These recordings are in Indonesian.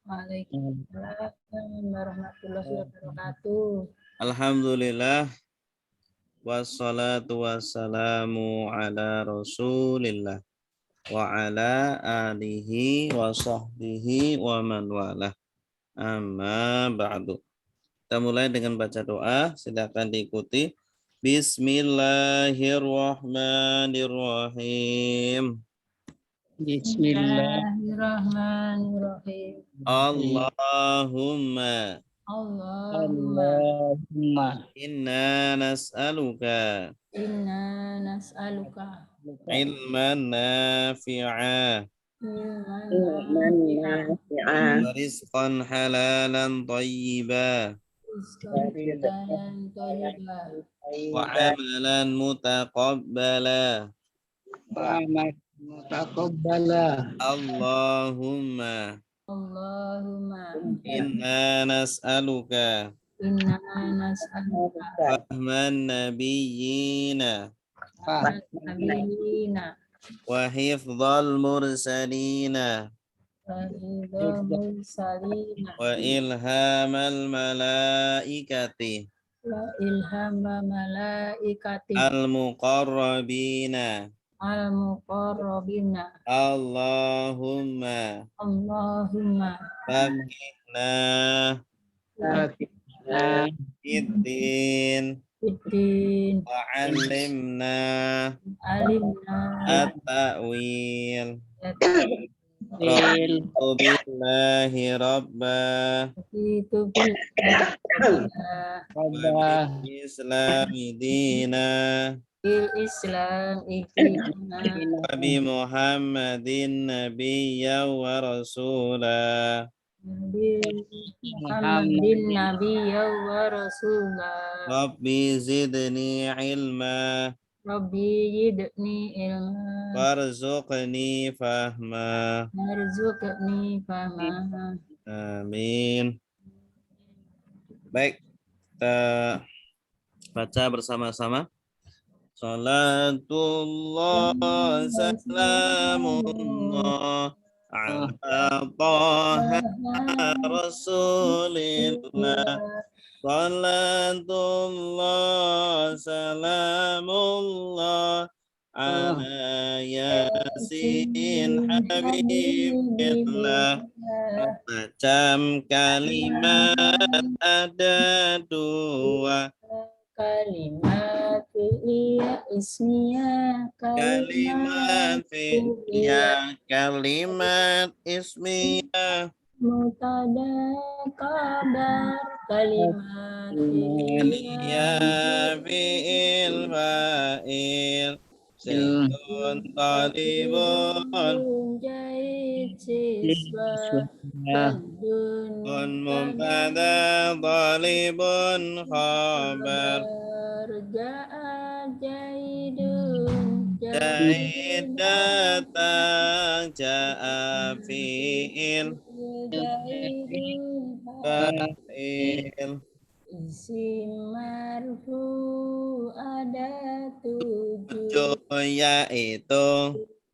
Waalaikumsalam warahmatullahi wabarakatuh. Alhamdulillah wassalatu wassalamu ala Rasulillah wa ala alihi wa sahbihi wa man walah. Amma ba'du. Kita mulai dengan baca doa, silakan diikuti. Bismillahirrahmanirrahim. Bismillahirrahmanirrahim. Allahumma Allahumma inna nas'aluka inna nas'aluka ilman nafi'a ilman nafi'an wa rizqan halalan tayyiba rizqan thayyiban wa amalan mutaqabbala. Allahumma Allahumma inna nas'aluka inna nas'aluka fahman nabiyyina nabiyina wa hifdzal mursalina wa ridha mursalina wa ilhamal malaikati wa ilhama malaikati al-muqarrabina. al-muqarrabina. Allahumma Allahumma fakihna fiddin Fiddin wa 'allimna alimna at-ta'wil. Raditu billahi rabba itu billah wa bil islami dina bil Islam ikina wa bi Muhammadin nabiyya wa rasula. bil Muhammadin nabiyya wa rasulah. Rabbi zidni ilma Rabbi yidni ilma warzuqni fahma. warzuqni fahma. Amin. Baik, kita baca bersama-sama. Salatullah salamullah ala taha rasulillah. Salatullah salamullah ala yasin habibillah. Macam kalimat ada dua, Kalimat fi'liyah ismiyah kalimat fi'liyah, kalimat ismiyah, mutada kabar kalimat fi'liyah, fi'il fa'il, zaidun talibun, jahit siswa badun mubtada talibun khabar, ja'a jahidun jahid datang, ja'a fi'il jahidun fa'il. isim marfu ada 7 Yaitu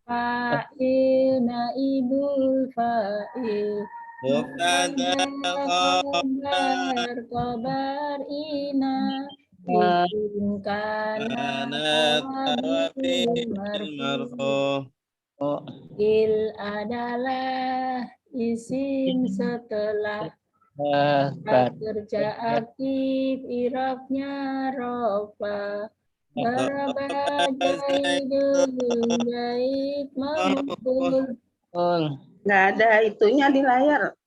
fa'il naibul fa'il mubtada khabar kabar ina isim kana tawabil marfu. il adalah isim setelah kerja aktif irafnya rofa daraba jaidun jaid mampu Nggak ada itunya di layar.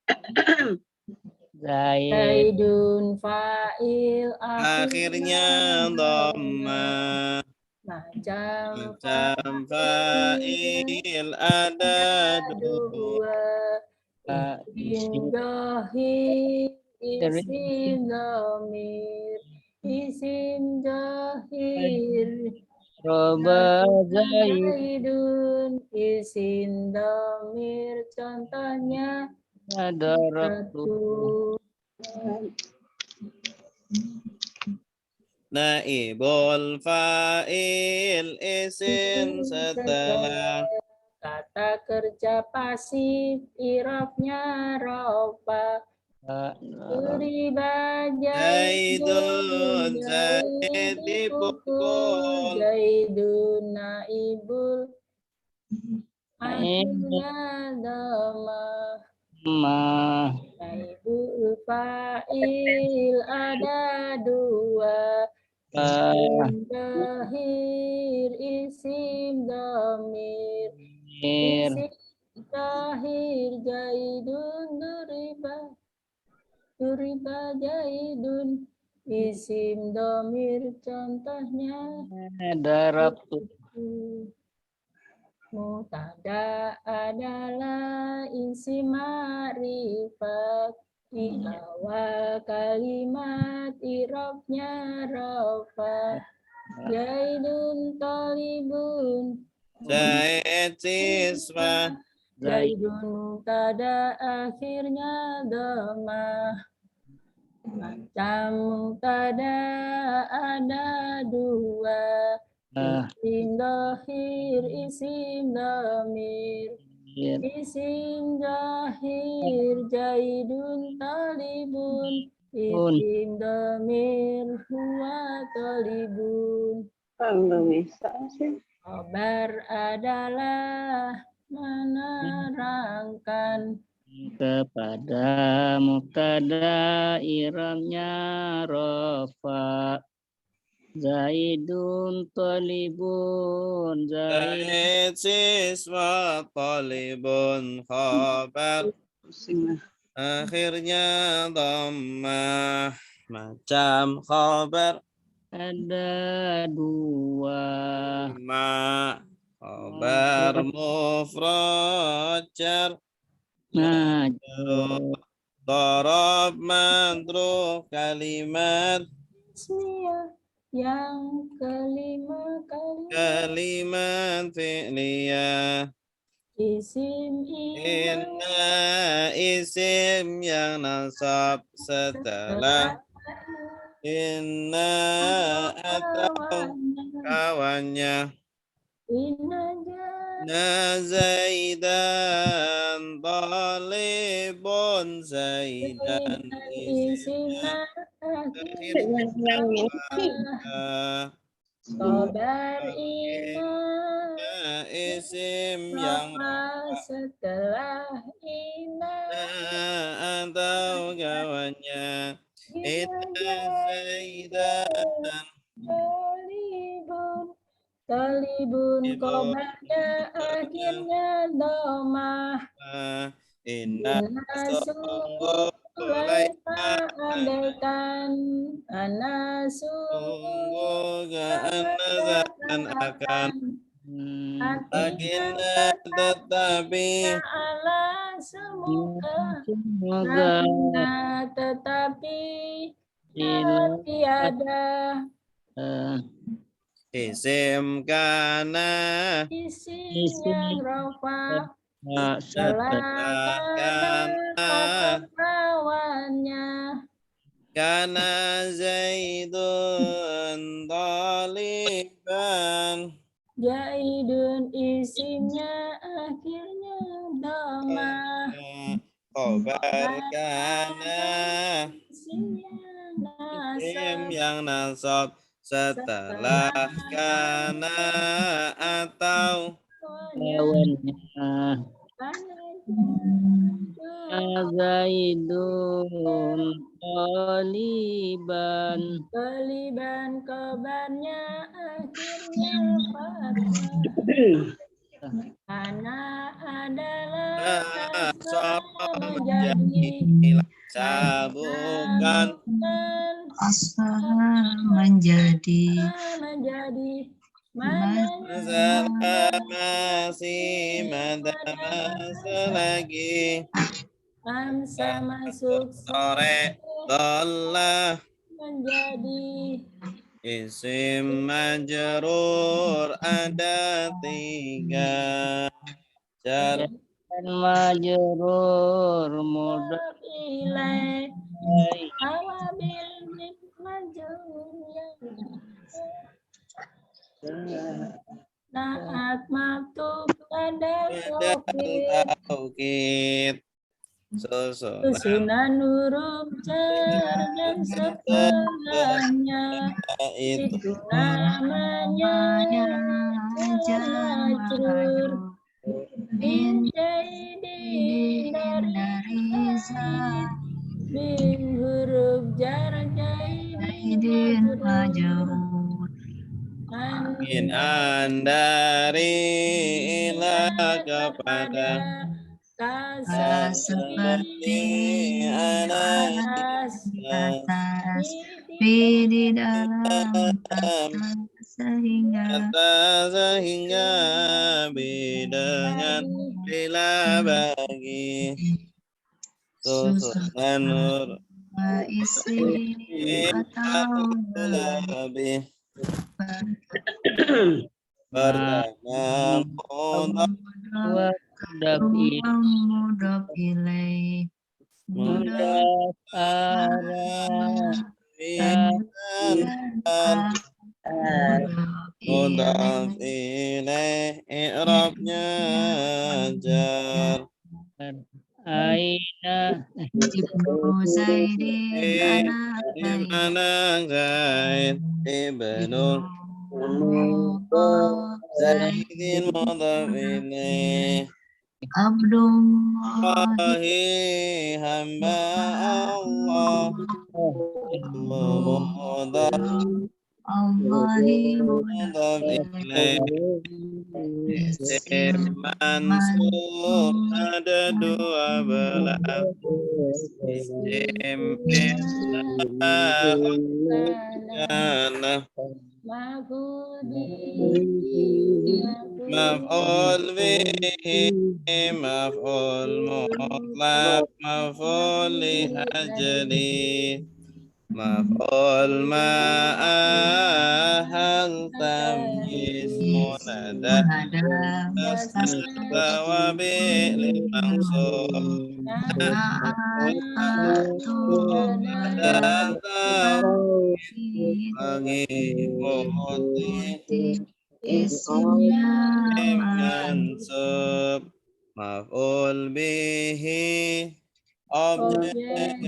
jaidun fa'il Akhirnya dhamma. macam Fa'il ada dua, isim zahir isim dhamir isim zahir zaidun isim dhamir contohnya satu naibul fa'il isim setelah Kata kerja pasif, irofnya rofa. Duriba Zaidun, Zaid dipukul, dipukul. Zaidun naibul. Akhirnya dhamma. Naibul fa'il ada dua. Isim zahir, isim dhamir. Isim zahir jaidun duriba jaidun. Isim dhamir contohnya Darabtu. Mutada adalah isim ma'rifat. Di awal kalimat irobnya rofa. Zaidun talibun. Zaid siswa. Zaidun mutada akhirnya dhamma. Macam mutada ada dua. Isim zahir, isim dhamir. Isim zahir jaidun talibun. Isim dhamir huwa talibun. Kalau bisa sih. Khabar adalah menerangkan. Kepada mubtada iramnya rofa. Zaidun talibun. Zaid siswa, talibun khabar. Pusing lah. Akhirnya dhammah. Macam khabar. Ada dua. Ma. Khabar mufrad jar. Darab madruf kalimat. Ismiyah yang kelima kalimat. Kalimat fi'liyah. Isim Inna isim yang nasab setelah inna atau kawannya. Inna Na Zaidan talibun Zaidan isim Khabar inna isim yang setelah inna atau kawannya. Inna Zaidan talibun khabarnya akhirnya domah. Inna sungguh Laisa andaikan ana sungguh akan akhirnya tetapi ala semoga tetapi tiada isim kana isim yang rofa setelah kana kawannya kana Zaidun taliban. Jaidun isimnya akhirnya dhamma. Khobar kana isim yang nasab setelah kana atau kawannya. Zaidun taliban. Taliban kabarnya akhirnya fathah. Ana adalah asa menjadi bukan asa menjadi masih selagi Amsa masuk sore Allah menjadi isim majrur ada tiga jar Majrur mudhaf ilaih awabil majrur saat maktub pada dan tauhid. taukid. Susunan huruf jar dan setelahnya itu namanya jar majrur. Min jaidin dari zaid, min huruf jar jaidin majrur. Min andari ila kepada seperti atas atas di dalam sehingga dengan bila bagi susunan nur isi atau lebih pertama mudhof ilaih mudhof mudhof ilaih i'rabnya jar aina Ibnu Zaidin anak Zaid ibnu Zaidin mudhof ilaih Abdullah hamba Allah Allahi mudhof ilaih isim mansub ada dua belas isim jannah maf'ul bihi maf'ul mutlaq maf'ul li ajli maf'ul ma'ahal tamyiz munada wa bi'li mansub isimnya mansub maf'ul bihi objek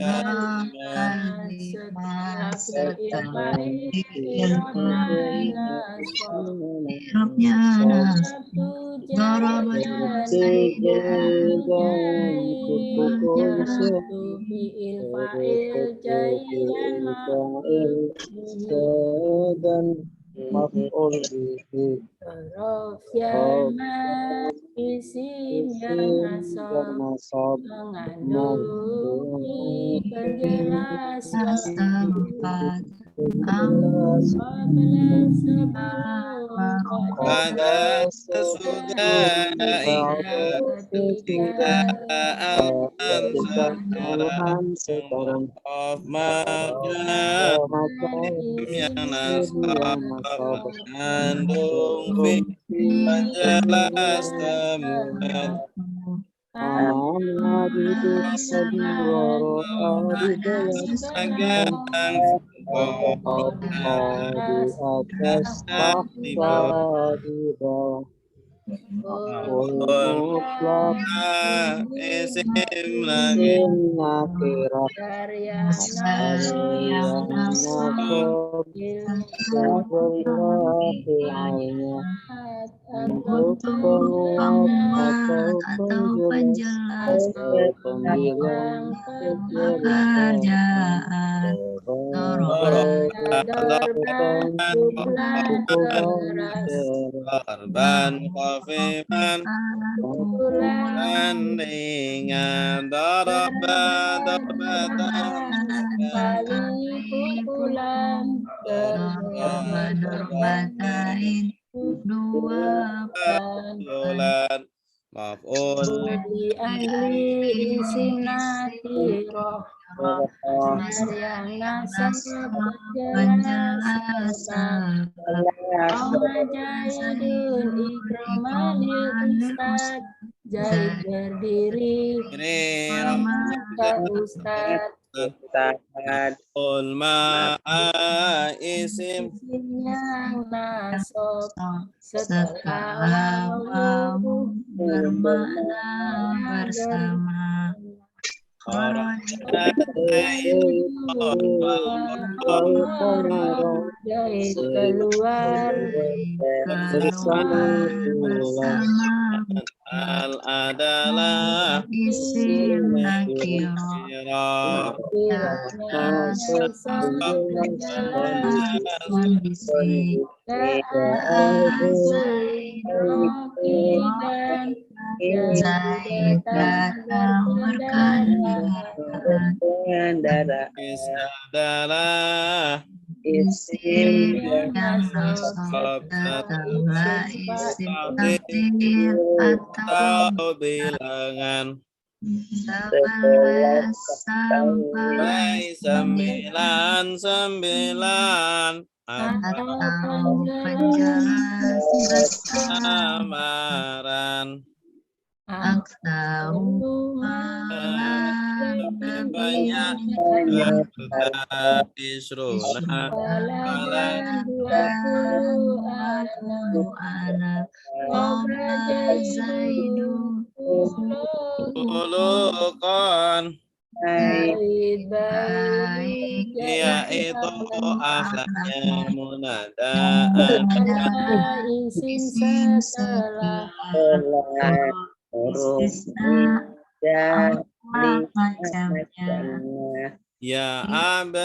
isim yang nasab mengandung kejelasan pada sesudah ketika sekarang of makan yang nasab mengandung penjelas tempat isim lagi untuk penguat atau penjelas pekerjaan korban khafifan ringan darbatan darbatain dua bulan maf'ul li ahli isim natiroh yang nasab penjelasan Jaidun ikromalil ustad Jaid berdiri maka ustad Tahad. Ma'a isim Isim yang nasab setelah wawu bermakna bersama. Jahit keluar Keluar bersama al adalah isim nakiro kiranya sampai jelas kondisi dan Zaid datang berkendara is adalah isim yang nasab setelah isim takdir atau atau bilangan 11 sampai 99 atau penjelas besar amaran aksaru malam banyak lebih isruna Baladan 20 anak Qobla Zaidun ulukan baik yaitu akhlaknya munadaan ada isim setelah istisna macamnya ya ab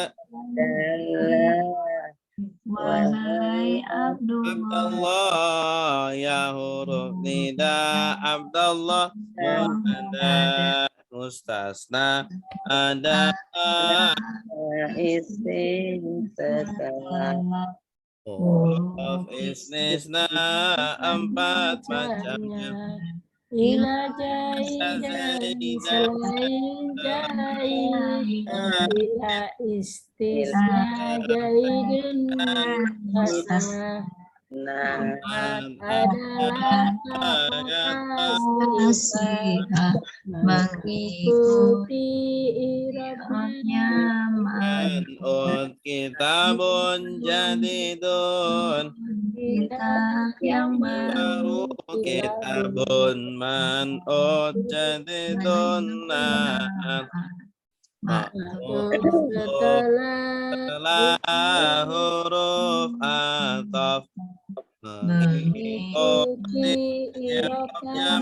wahai Abdullah Abdullah ya huruf nida Abdullah munada mustasna ada isim setelah huruf istisna 4 macamnya ila jaidan selain jaid ila istisna jaidun asna adalah nasihat mengikuti irabnya Man'ud kitabun jadidun kitab yang baru kitabun man'ud jadidun na'at setelah setelah huruf ataf mengikuti irabnya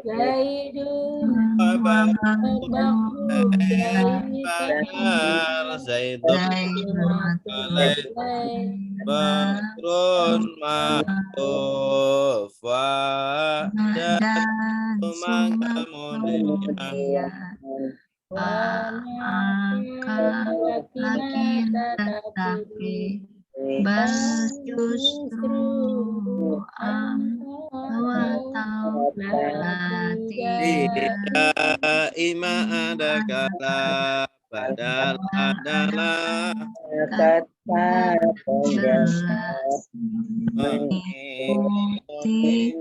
jaidun Bakrun ma'ruf wa dan kemudian lakin tetapi bal justru atau tidak ima ada kala padahal adalah kata jelas mengikuti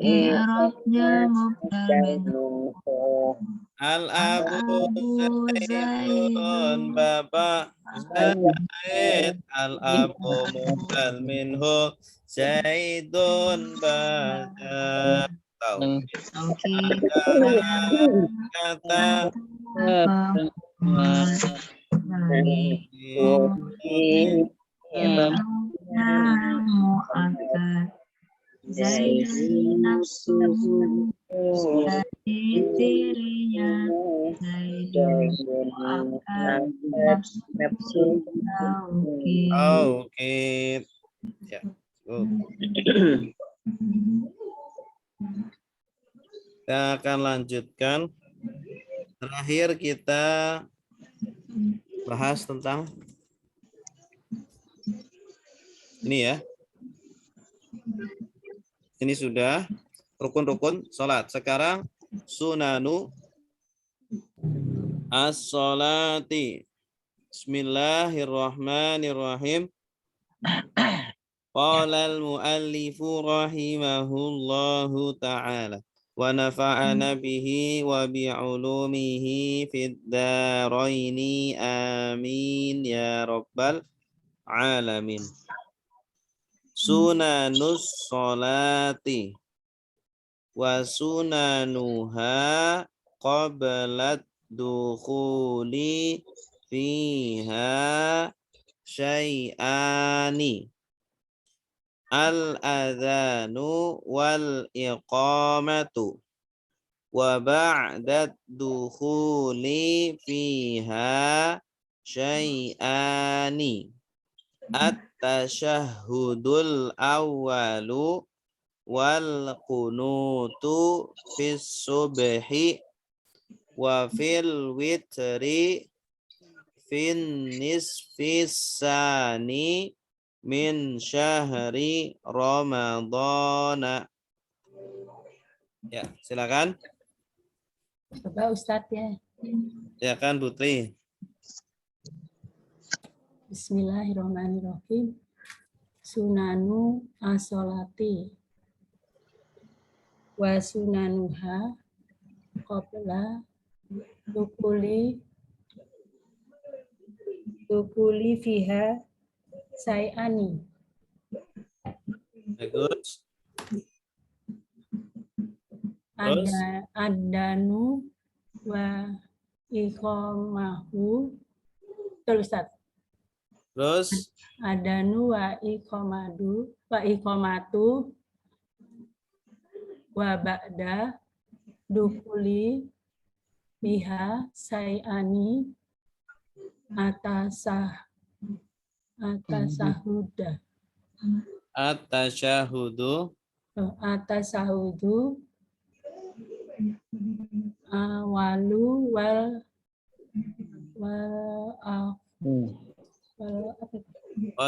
i'rabnya mubtada'un al-abu zaidun bapak Zaid al-abu mubdal minhu zaidun baca tahu kata mu'akkad Zaidun nafsu dari dirinya Zaidun mu'akkad nafsu tauhid. Oke. Ya. Kita akan lanjutkan. Terakhir kita bahas tentang ini ya. Ini sudah rukun-rukun sholat. Sekarang sunanu as-sholati. Bismillahirrahmanirrahim. Qala al-muallifu rahimahullahu ta'ala. wa nafa'ana bihi wa bi'ulumihi fid daraini amin ya rabbal alamin. Sunanus sholati wa sunanuha qablat dukhuli fiha syai'ani al-adhanu wal iqamatu wa ba'da dukhuli fiha syai'ani at-tashahhudul awwalu wal qunutu fis subhi wa fil witri fin nisfis sani min syahri Ramadhana. Ya, silakan. Coba Ustadz ya. Silakan Putri. Bismillahirrahmanirrahim. Sunanu as-sholati wa sunanuha qabla dukuli fiha sayani. Bagus. Terus? Adanu wa iqamahu. Terus Ustaz. Terus Adanu wa iqamatu wa ba'da dukuli biha sayani atasahuda at-tasyahudu atasahudu awalu wal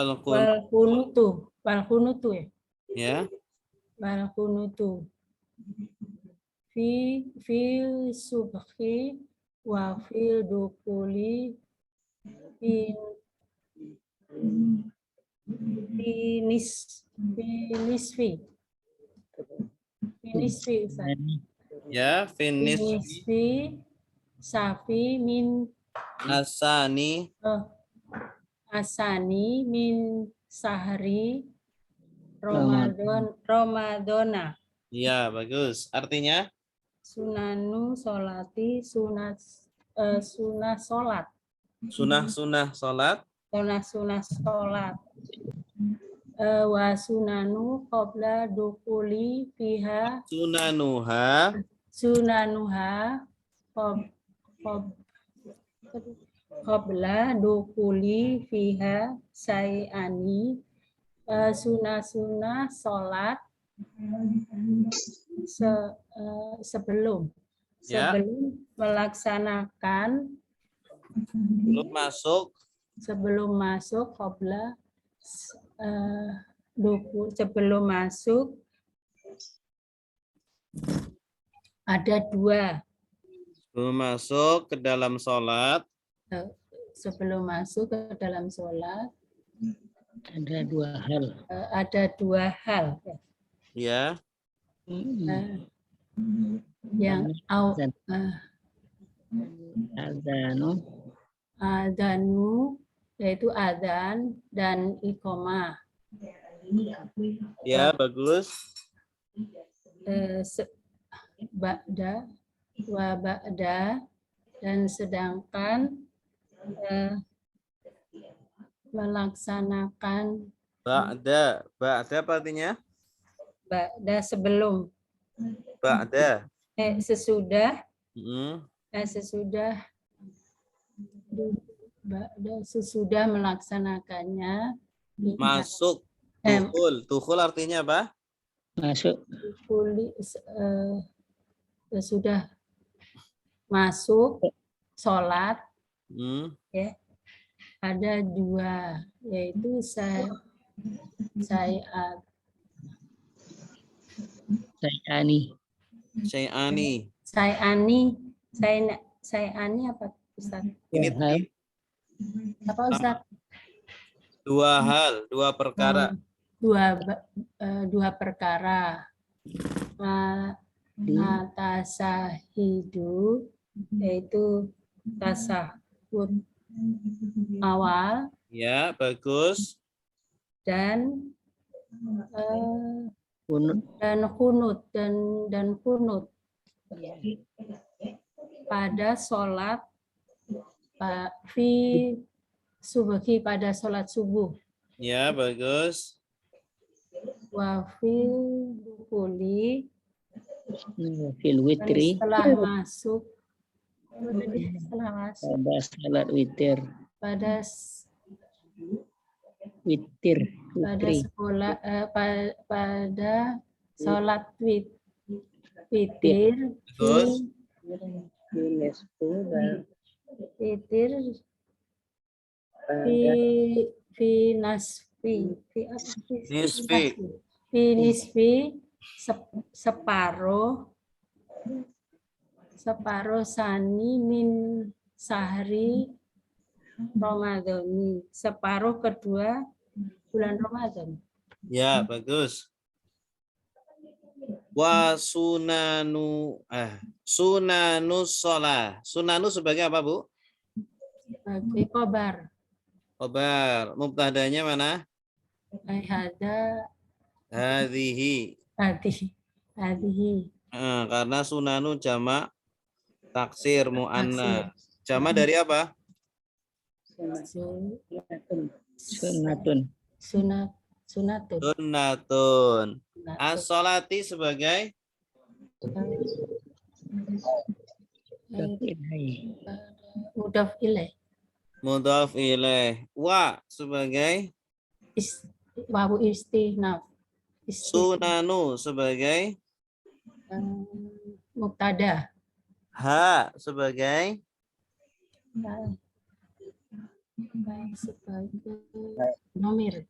wal kunutu ya ya. wal kunutu fil subhi wa fil dukuli finisfi Ya, finish finisfi safi min asani asani min sahri Ramadana. ya, bagus. Artinya Sunanu sholati sunah sholat. sunah salat Sunah sholat. Wa sunanu qabla dukuli fiha sunanuha qabla dukuli fiha sayani sunah sholat sebelum Ya. melaksanakan sebelum masuk qabla sebelum masuk ada dua. Sebelum masuk ke dalam sholat Sebelum masuk ke dalam sholat Ada dua hal. ada dua hal ya. yang adanu yaitu adzan dan iqamah. Ya, bagus. Ba'da wa ba'da dan sedangkan melaksanakan Ba'da apa artinya? ba'da sebelum Ba'da. Sesudah sesudah melaksanakannya Masuk. Tukhul artinya apa? Masuk. Sudah masuk sholat ya ada dua yaitu sayani apa Ustaz? Ini Apa Ustaz? Dua hal, dua perkara. Dua perkara. Tasahidu yaitu tasahud awal Ya, bagus. dan Kunut. kunut pada sholat fi subuhi pada sholat subuh Ya, bagus. wa fil dukuli Fil dan witri. setelah masuk Pada salat witir. pada Witir. pada Witri. sekolah pada sholat witir Bagus. witir fi nasfi fi apa sih? Nisfi. Fi nisfi separuh sani min sahri Ramadhani, separuh kedua bulan Ramadan. Ya, bagus. Wa sunanu sholah. Sunanu sebagai apa, Bu? Sebagai kobar. Khobar. Mubtadanya mana? Hada Hadhihi. hadihi. Karena sunanu jamak taksir muannas. Jamak dari apa? Sunnatun. Sunatun. Sunnatun. As-sholati sebagai Mudhaf ilaih. mudhaf ilaih. Wa sebagai Wawu istinaf. sunanu sebagai Mubtada. ha sebagai Sebagai nomir.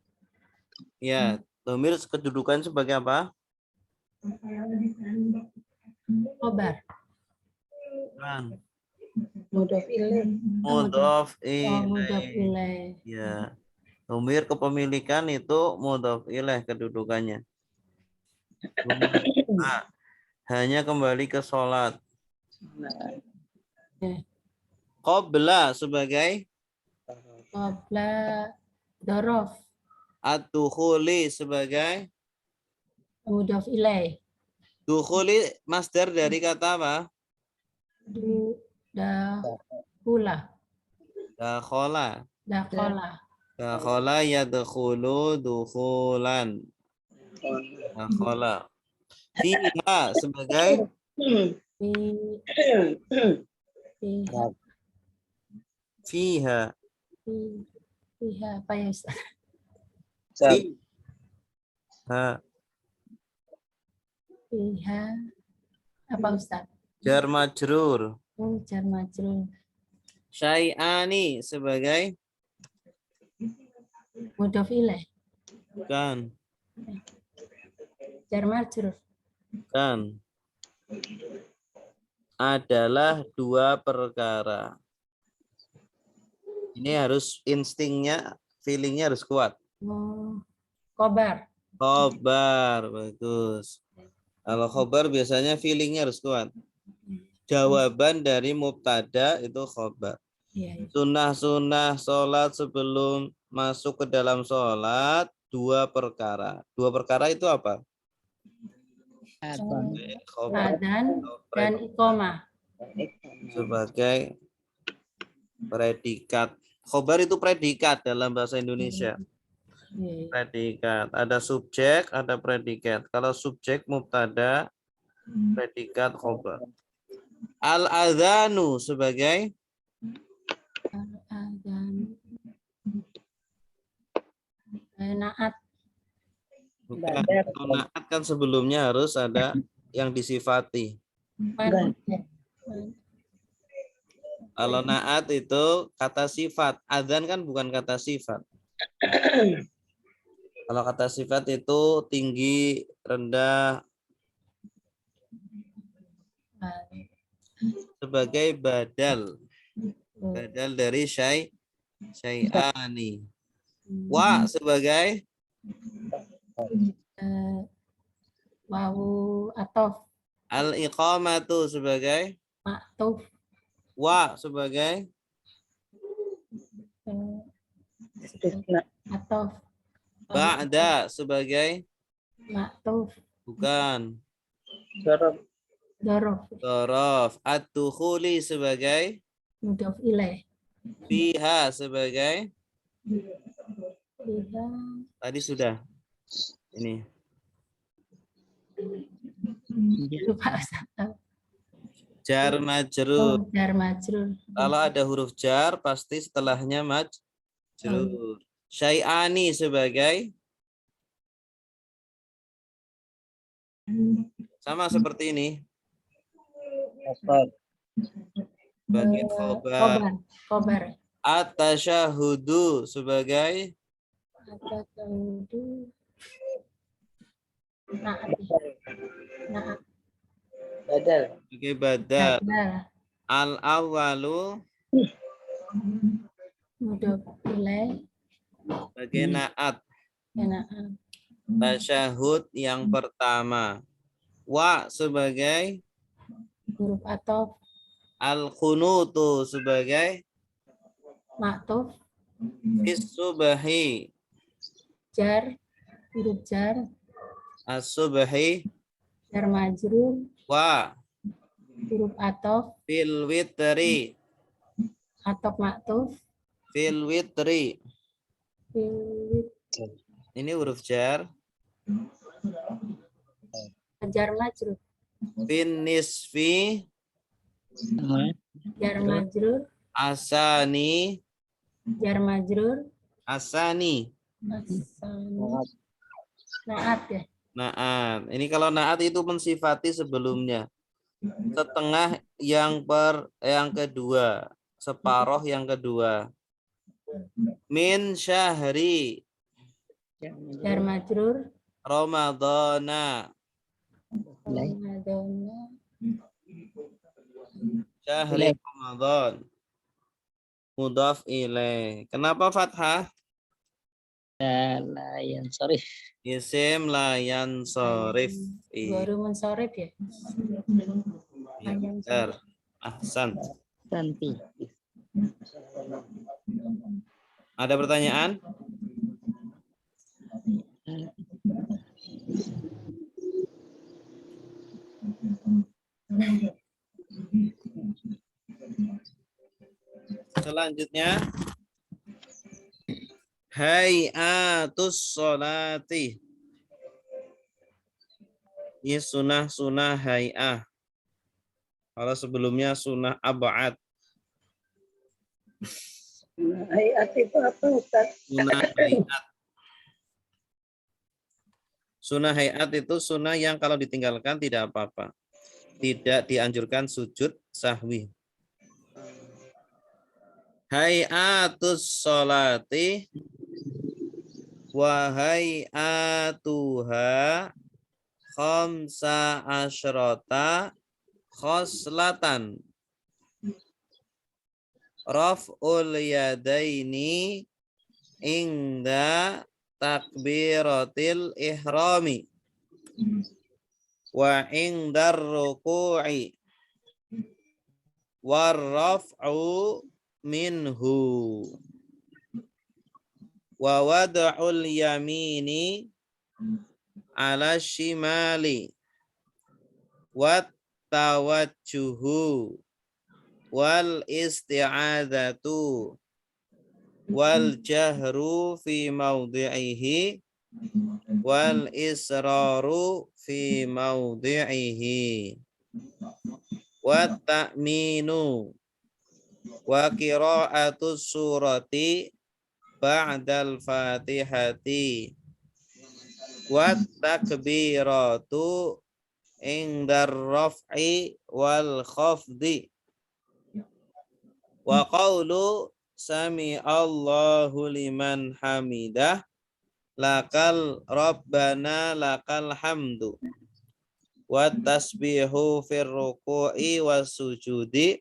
ya, domir kedudukan sebagai apa? Kobar. Kan. Mudhaf ilaih. Mudhaf Mudhaf ilaih. ilaih. Ya. Domir kepemilikan itu mudhaf ilaih kedudukannya. Hanya kembali ke sholat. Qabla sebagai Qabla dorof. ad-dukhuli sebagai Mudhaf ilaih. dukhuli masdar dari kata apa? Dakula. Dakhala. Dakhala. Dakhala yadkhulu dukhulan. Dakhala. Fiha sebagai fiha. Fiha apa ya Ustaz? Fiha. Fiha apa Ustaz? Jar majrur. Jar majrur. Syai'ani sebagai Mudhaf ilaih. bukan. Jar majrur. Bukan. Adalah dua perkara. Ini harus instingnya, feelingnya harus kuat. Kobar. Khobar, bagus. Kalau khobar biasanya feelingnya harus kuat. Jawaban dari mubtada itu khobar. Iya. Sunnah-sunnah sholat sebelum masuk ke dalam sholat, dua perkara. Dua perkara itu apa? Khobar Adzan dan iqamah. sebagai predikat. Khobar itu predikat dalam bahasa Indonesia. Iya. Predikat. Ada subjek, ada predikat. Kalau subjek mubtada, predikat khobar. Al-adhanu sebagai Adzan. Naat. bukan. Kalau naat kan sebelumnya harus ada yang disifati. Kalau naat itu kata sifat. Adzan kan bukan kata sifat. Kalau kata sifat itu tinggi, rendah, sebagai badal. Badal dari syai'ani. Wa sebagai Wawu atof. Al-iqamatu sebagai Ma'tuf. wa sebagai Istisna. Atof. ba'da sebagai Ma'tuf. bukan Dorob. Dorof. dhorof. Ad-dukhuli sebagai Mudhof ilaih. fiha sebagai Biha. tadi sudah. Ini Lupa Ustaz. jar majrur. Oh, jar majrur. Kalau ada huruf jar pasti setelahnya majrur. Syai'ani sebagai sama seperti ini. Asal. Sebagai khobar. Khobar. At-tasyahudu sebagai Apa taudu? Naat. Naat. Badal. sebagai badal. Badal. Al-awwalu Mudhof ilaih. sebagai naat. Ya, naat. Tasyahud yang pertama. Wa sebagai Huruf atof. al-qunutu sebagai Ma'tuf. is-subhi. Jar. Huruf jar. As-subhi Jar majrur. wa Huruf atof. fil witri. Atof ma'tuf. Fil witri. Fil- Ini huruf jar. Jar majrur. Fin nisfi Sama. Jar majrur. asani. Jar majrur. Asani. Asani. Naat ya. Naat. Ini kalau naat itu mensifati sebelumnya. Setengah yang kedua. Separoh yang kedua. Min syahri Jar majrur. Ramadana. Ilaih. Ramadana. Syahri Ramadan. Mudhaf ilaih. Kenapa fathah? La yansarif. Isim layan sorif. Baru mensorif ya. Benar. Ahsan. Tanti. Ada pertanyaan? Selanjutnya hayatus sholati. Ini sunah hay'ah. Kalau sebelumnya sunah ab'ad. Hayat itu apa Ustaz? Sunah hay'at. Sunah hay'at itu sunah yang kalau ditinggalkan tidak apa-apa. Tidak dianjurkan sujud sahwi. Hayatus sholati wa hayatuha khamsa asyrata khoslatan. Raf'ul yadaini inda takbiratil ihrami wa indar ruku'i warraf'u minhu wa wad'ul yamini ala shimali wat tawajjuhu wal isti'adzatu wal jahru fi mawdi'ihi wal israru fi mawdi'ihi wat ta'minu wa qira'atus surati ba'dal fatihati wat takbiratu indar raf'i wal khafdi wa qawlu sami Allahu liman hamidah lakal rabbana lakal hamdu wa tasbihu fir ruku'i was sujudi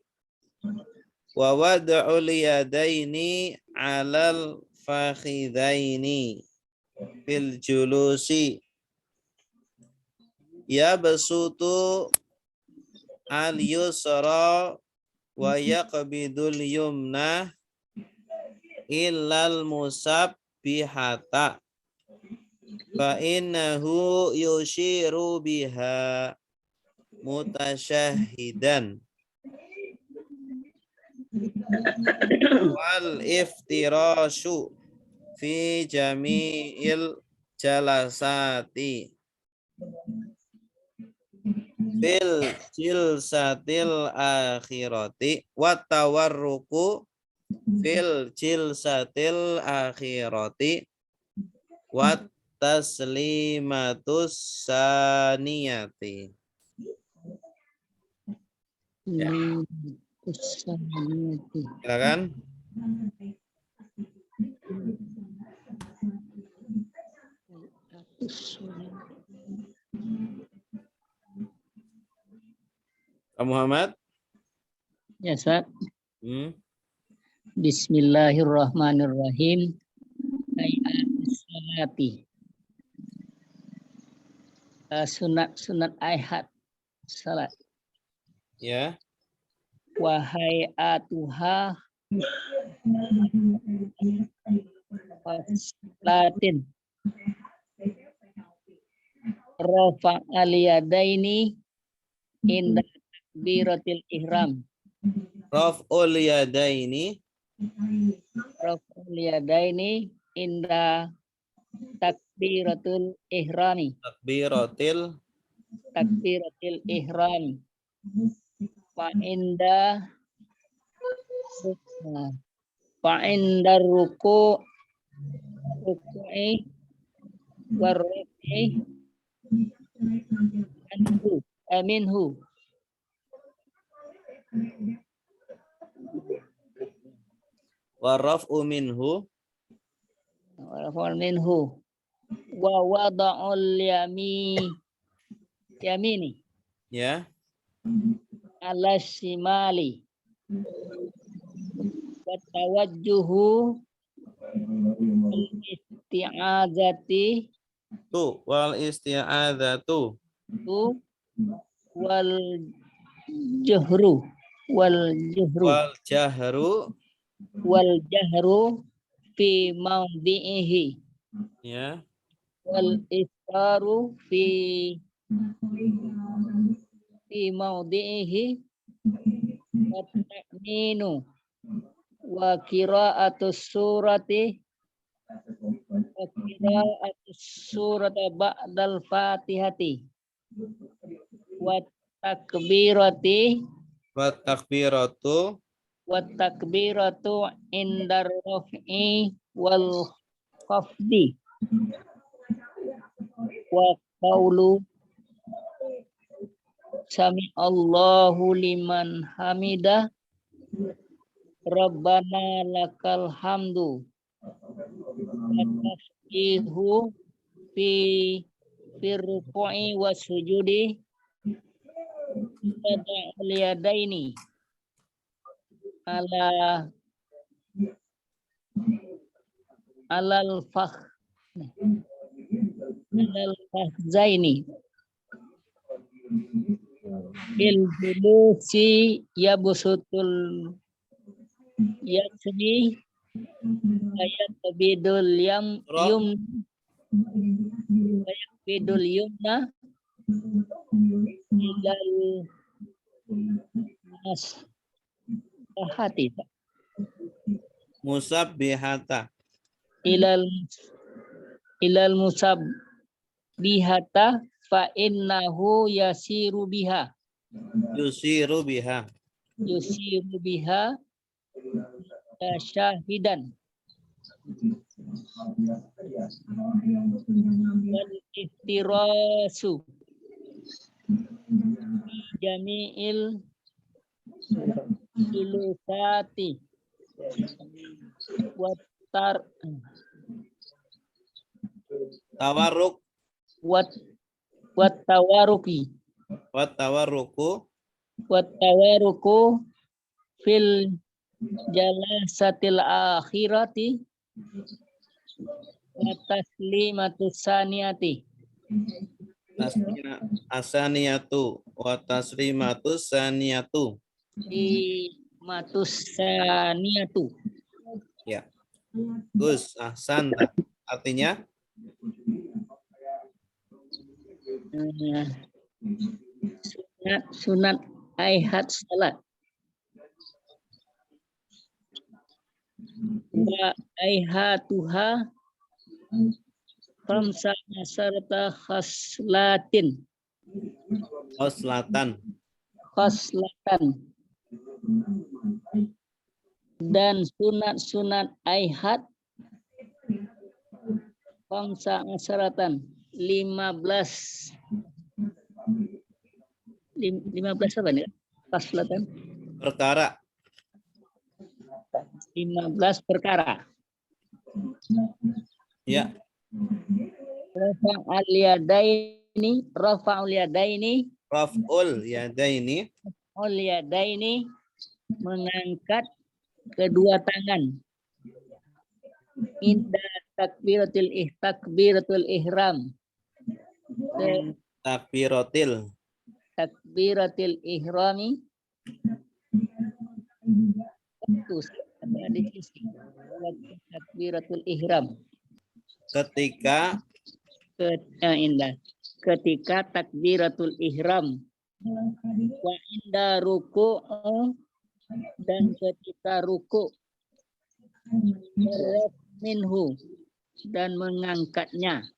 wa wad'ul yadaini 'alal fakhidaini fil julusi ya basutu al yusra wa yaqbidul yumna illal musabbihata fa innahu yushiru biha mutasyahidan wal iftirashu fi jami'il jalasati fil jilsatil akhirati wat tawarruku fil jilsatil akhirati wat taslimatus saniyati. Ya. Silakan. Pak Muhammad. Ya, Ustaz. Hmm. Bismillahirrahmanirrahim. Ayatus salati. Sunat ayat salat. Ya. Wahai atuha latin rafa aliyadaini inda takbiratil ihram. Raf'ul yadaini Rafa'ul yadaini inda takbiratul ihrami. takbiratil Takbiratil ihrami. Fa'inda ruku'i warrufi minhu. warraf'u minhu Warrafa'u minhu. Wa wada'ul yamini. ya. Ala shimali. Wa tawajjuhu isti'adzati Wal isti'adzatu wal jahru wal jahru fi mawdi'ihi ya. wal isfaru fi mawdi'ihi wa ta'minu wa qira'atus surati ba'dal fatihati wa takbirati Wa takbiratu indar raf'i wal khafdi wa qawlu sami Allahu liman hamidah Rabbana lakal hamdu wa tasbihu fi ruku'i wa sujudi wada'ul yadaini alal fakhzaini bil julusi yabsutul yasmi ayat bidul yumna ilal hati musabbihata ilal musabbihata fa innahu yusiru biha syahidan wal iftirasu jami'il ilusati tawarruk wat tawaruku fil jalasatil akhirati wa taslimatus saniyati Tasnya asaniyatu wa tasrimatu saniyatu. Limatus saniyatu. Ya. Gus, ahsan. Artinya Sunat ayat salat. Wa ayhatuha khamsa asarata khaslatin. Khoslatan. Dan sunat-sunat ayat khamsa asaratan 15 apa nih? Khaslatan Perkara. 15 perkara. Ya. Rafa'ul yadaini Raf'ul yadaini. Mengangkat kedua tangan. Inda takbiratul ihram. Takbiratil ihrami. Itu ada di sisi. Takbiratul ihram. Ketika takbiratul ihram. Wa inda ruku'u dan ketika ruku' minhu dan mengangkatnya.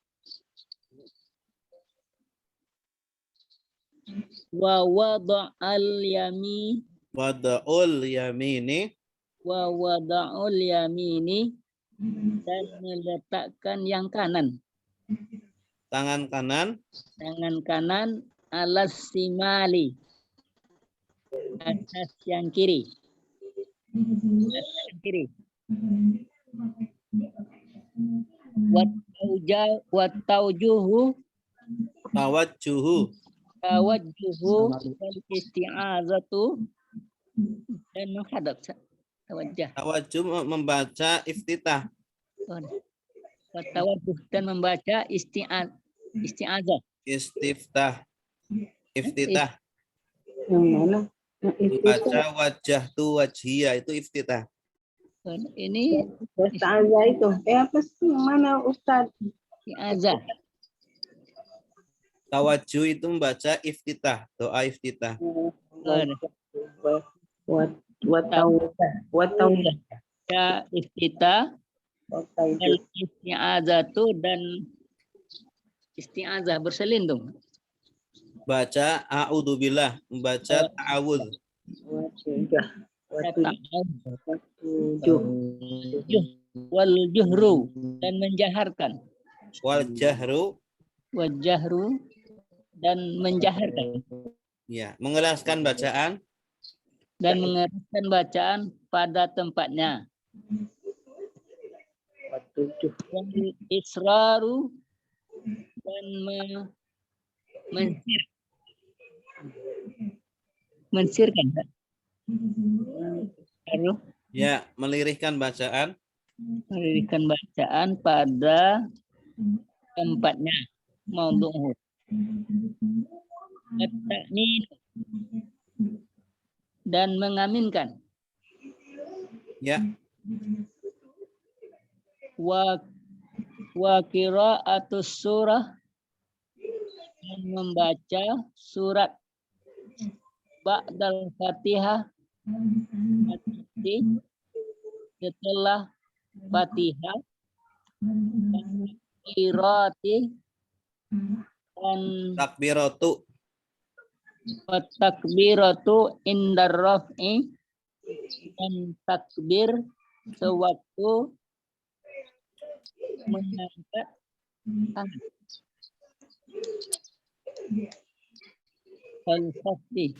Wa wada'ul yamini dan meletakkan yang kanan. Tangan kanan Alas simali atas yang kiri. Tawajjuhu wal isti'azatu dan menghadap tawajjuh. Tawajjuh membaca iftitah. Tawajjuh dan membaca isti'azah. Iftitah. Yang mana? Membaca wajah tu wajhiyah itu iftitah. Ini Ustazah itu. Apa sih? Mana Ustaz? isti'azah. Tawajjuh itu membaca iftitah, doa iftitah. Ya iftitah, isti'azatu dan isti'azah berselindung. Baca a'udzubillah, membaca ta'awudz. Wal juhru dan menjaharkan. Wal jahru Dan menjaharkan. ya, mengeraskan bacaan Dan mengeraskan bacaan pada tempatnya. Wal israru dan mensirkan. ya, melirihkan bacaan Pada tempatnya. Maudhu'u. At-ta'min dan mengaminkan. ya. Wa qira'atus surah dan membaca surat ba'dal Fatihah setelah Fatihah irati dan takbiratu indar raf'i dan takbir sewaktu mengangkat tangan. Al-Fatih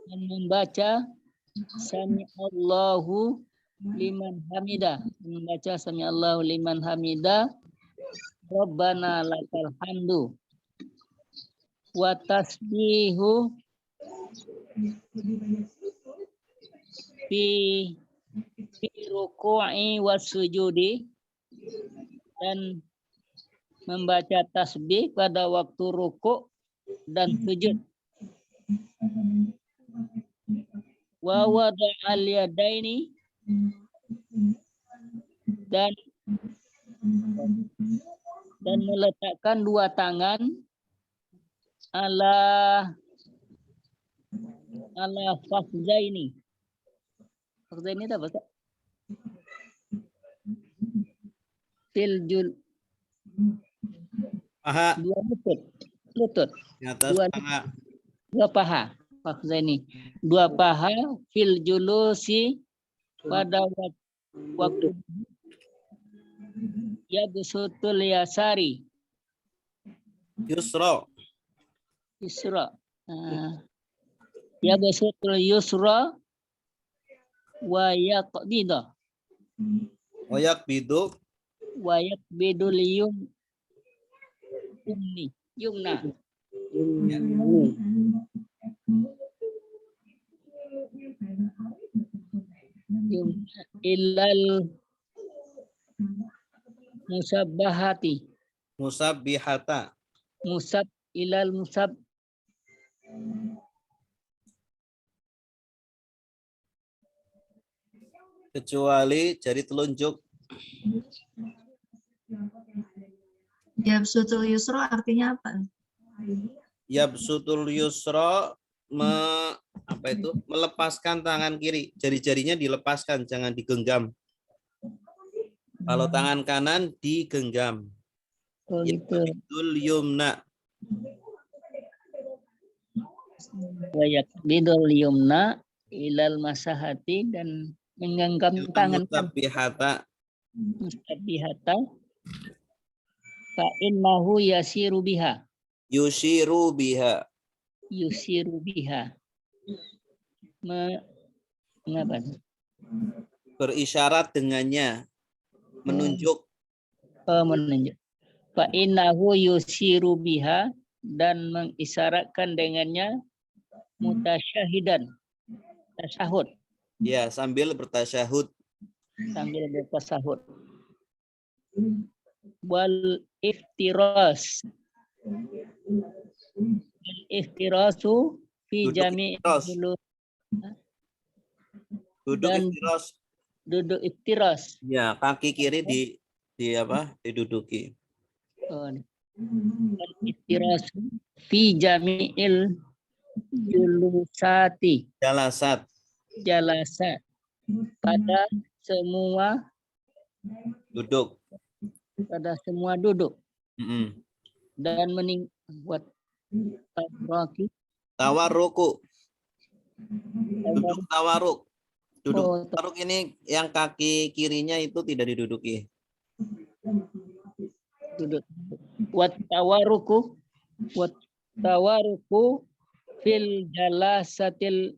dan membaca Sami'allahu liman hamidah. Membaca Sami'allahu liman hamidah. Rabbana lakal hamdu. Wa tasbihu fi ruku'i was sujudi dan membaca tasbih pada waktu rukuk dan sujud. Wa wada'al yadaini dan meletakkan dua tangan ala fakhzaini. Fakhzaini itu apa? Filjul Paha dua lutut di atas Dua- paha. dua paha. Fakhzaini dua paha fil julusi pada waktu ya besutul yasari Yusra. yusra. Ya besutul yusra wa yaqbida Wayak bidu. wa yaqbidul yumna. Yumna illal musabbahati Musabbihata. musab ilal musab Kecuali jari telunjuk. Yabsutul yusra artinya apa? Yabsutul yusra melepaskan tangan kiri. Jari-jarinya dilepaskan, jangan digenggam. Kalau tangan kanan digenggam. oh gitu. Yabsutul yumna. Wa yaqbidul yumna ilal masahati dan menggenggam tangan kan Musabbihata. mustabihata fa innahu yasiru biha Yushiru biha. yusiru biha mengapa Berisyarat dengannya. Menunjuk. menunjuk fa innahu yusiru biha dan mengisyaratkan dengannya mutasyahidan tasyahud Ya, sambil bertasyahud. sambil bertasahud wal iftirasu fi Duduk jami'il iftiras. julus Duduk Dan- iftiras. duduk iftiras Ya, kaki kiri diduduki. wal iftirasu fi jami'il julusati Jalasat. jalasa pada semua Duduk. duduk Mm-mm. dan buat tawarruki Tawaruku. Duduk tawaruk. Duduk Oh, tawaruk ini yang kaki kirinya itu tidak diduduki. duduk wat tawaruku fil jalasatil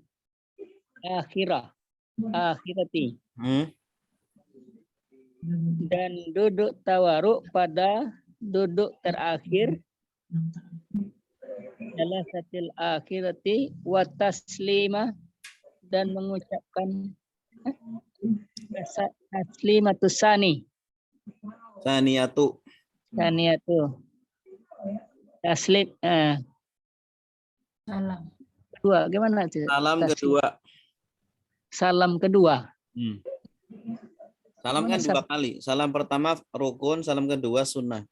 akhirati dan duduk tawaruk pada duduk terakhir jalasatil akhirati wa taslima dan mengucapkan taslimatus sani Saniyatu. saniyatu taslim Salam. kedua gimana sih? Salam Taslim. kedua. Salam kedua. Salam kan Mana dua kali. Salam pertama rukun, salam kedua sunnah.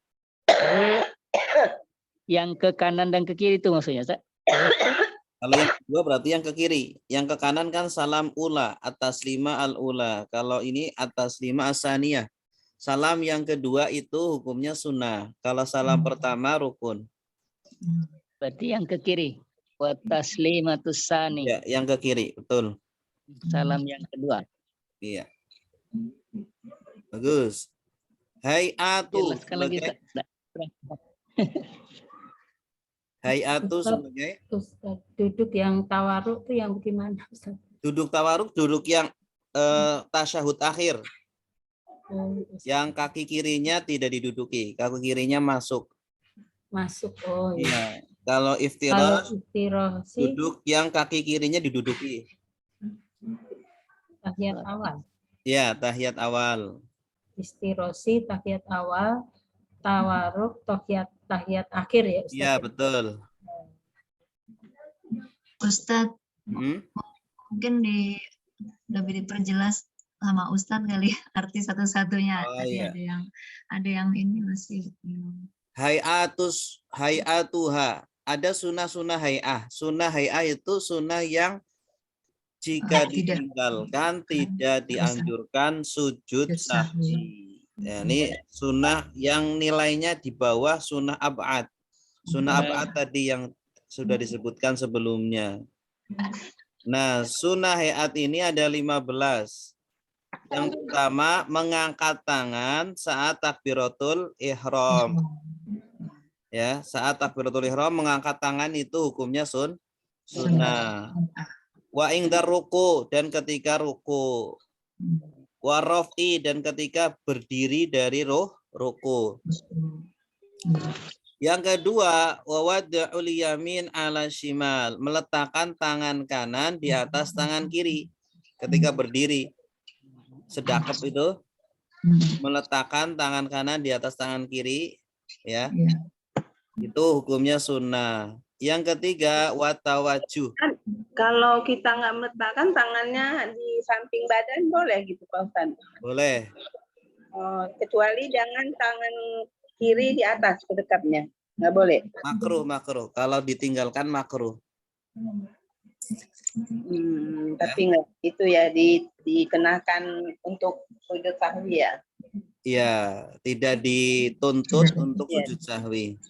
Yang ke kanan dan ke kiri itu maksudnya, Ustaz? Kalau yang kedua berarti yang ke kiri. Yang ke kanan kan salam ula, atas lima al ula. Kalau ini atas lima asaniyah. Salam yang kedua itu hukumnya sunnah. Kalau salam pertama rukun. Berarti yang ke kiri. Wa taslimatus sani. Ya, yang ke kiri, betul. Salam yang kedua. Iya. Bagus. Hayatu Jelaskan lagi, sebagai Ustaz. hayatu sebagai Ustaz, duduk yang tawaruk itu yang bagaimana, Ustaz? duduk tawaruk, duduk yang tasyahud akhir. Ustaz. Yang kaki kirinya tidak diduduki, kaki kirinya masuk. Masuk. Oh iya. Iya. Kalau Kalau iftirah istirahsi duduk yang kaki kirinya diduduki. tahiyat awal. Ya, tahiyat awal. istirosi, tahiyat awal, tawaruk, tahiyat akhir ya Ustaz. Iya, betul. Ustadz, Hmm? mungkin lebih diperjelas sama Ustadz kali ya, arti satu-satunya. Oh, Tadi iya. ada yang ini masih Hayatuha. Ada sunnah-sunnah hay'ah. Sunnah hay'ah itu sunnah yang jika tidak ditinggalkan tidak dianjurkan sujud sahwi. Ya, ini sunnah yang nilainya di bawah sunnah ab'ad. Sunnah ab'ad tadi yang sudah disebutkan sebelumnya. Nah, sunnah hay'at ini ada 15. Yang pertama, mengangkat tangan saat takbiratul ihram. Ya, saat takbiratul ihram mengangkat tangan itu hukumnya sunnah. Wa ingdar ruku, dan ketika ruku. Wa raf'i, dan ketika berdiri dari ruku. Yang kedua, wa wad'ul yamin ala shimal, meletakkan tangan kanan di atas tangan kiri ketika berdiri. Sedakap itu meletakkan tangan kanan di atas tangan kiri, ya. Itu hukumnya sunnah. Yang ketiga, watawajuh. Kalau kita nggak meletakkan tangannya di samping badan boleh gitu Pak Ustadz? Boleh. Oh, kecuali jangan tangan kiri di atas kedekatnya. Nggak boleh. Makruh. Kalau ditinggalkan makruh. Tapi nggak itu ya dikenakan untuk sujud sahwi ya. Iya, tidak dituntut untuk sujud sahwi.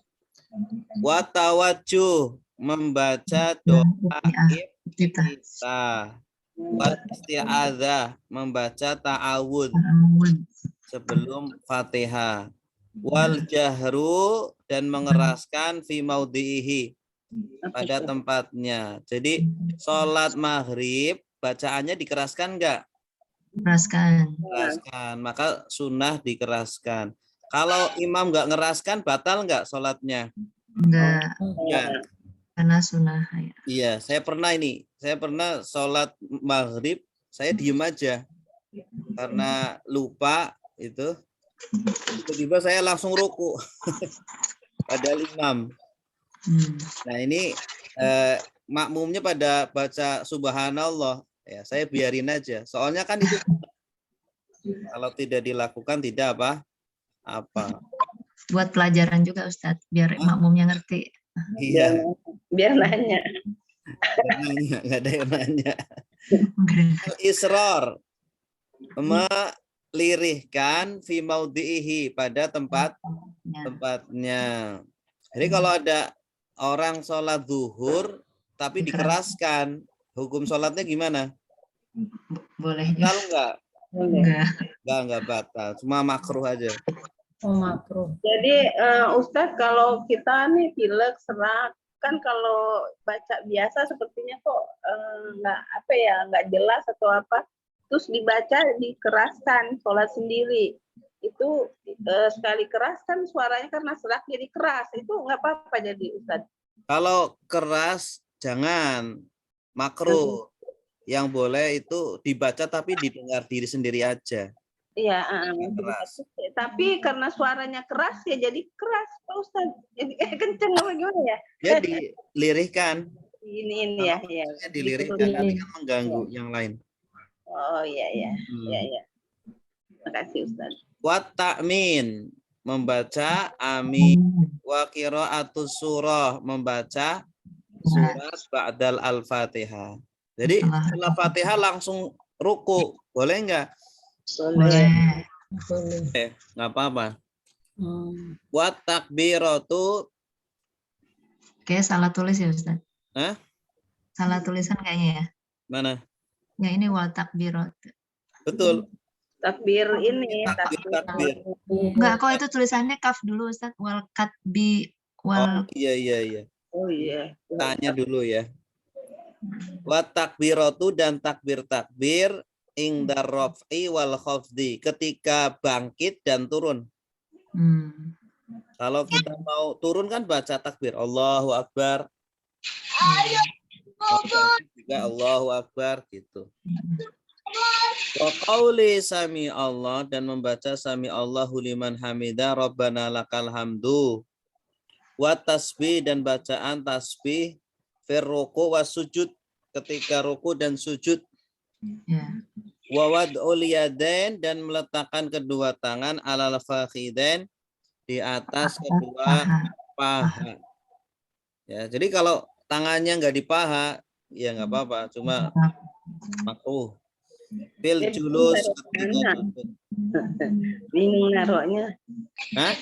Watawajuh, membaca doa iftitah. Wat isti'adzah, membaca ta'awud sebelum Fatihah. Wal jahru, dan mengeraskan fi maudhihi, pada tempatnya. Jadi sholat maghrib bacaannya dikeraskan enggak? Keraskan. Maka sunnah dikeraskan. Kalau imam enggak ngeraskan, batal enggak sholatnya? Enggak. Karena sunnah ya. Iya, saya pernah sholat maghrib, saya diem aja karena lupa itu. Tiba-tiba saya langsung ruku. Padahal imam. Nah ini makmumnya pada baca subhanallah, ya saya biarin aja. Soalnya kan itu kalau tidak dilakukan tidak apa. Buat pelajaran juga Ustadz, biar makmumnya ngerti. Iya. Biar nanya. Nggak ada yang nanya. Israr, melirihkan fi maudhihi, pada tempatnya. Jadi kalau ada orang sholat zuhur tapi dikeraskan, hukum sholatnya gimana? Boleh. Batal enggak? Enggak batal, cuma makruh aja. Oh, makruh. Jadi Ustadz, kalau kita nih pilek, serak, kan kalau baca biasa sepertinya kok nggak jelas atau apa, terus dibaca dikeraskan sholat sendiri, itu sekali keras kan suaranya karena serak jadi keras, itu nggak apa-apa jadi Ustadz? Kalau keras jangan, makruh. Yang boleh itu dibaca tapi didengar diri sendiri aja. Iya, keras. Tapi karena suaranya keras ya jadi keras Pak Ustadz. Jadi kenceng apa gimana ya? Ya dilirihkan. Ini ya. Dilirihkan, nanti kan mengganggu yang lain. Oh iya. Terima kasih Ustadz. Wat ta'min, membaca amin. Wa qira'atus surah, membaca surat ba'dal al-Fatihah. Jadi setelah Fatihah langsung ruku, boleh enggak? Boleh. Nggak apa-apa. Wat takbiratu. Kayak salah tulis ya Ustaz. Hah? Salah tulisan kayaknya ya. Mana? Ya ini wal takbiratu. Betul. Takbir ini. Takbir. Enggak, kok itu tulisannya kaf dulu Ustaz. Wal katbi wal. Oh iya. Oh iya. Tanya dulu ya. Wat takbiratu, dan takbir ingdar raf'i wal khafdi, ketika bangkit dan turun. Kalau kita mau turun kan baca takbir Allahu Akbar. Juga Allahu Akbar gitu. Wa qauli sami Allah, dan membaca sami Allahu liman hamidah Rabbana lakal hamdu. Wa tasbih, dan bacaan tasbih fir ruku wa sujud, ketika ruku dan sujud. Ya. Wa wad'ul yadain, dan meletakkan kedua tangan alal fakhidain, di atas kedua paha. Ya, jadi kalau tangannya nggak di paha, ya nggak apa-apa, cuma makruh. Fil Dia julus, bingung ketika naruhnya. duduk. Bingung naruhnya. Hah?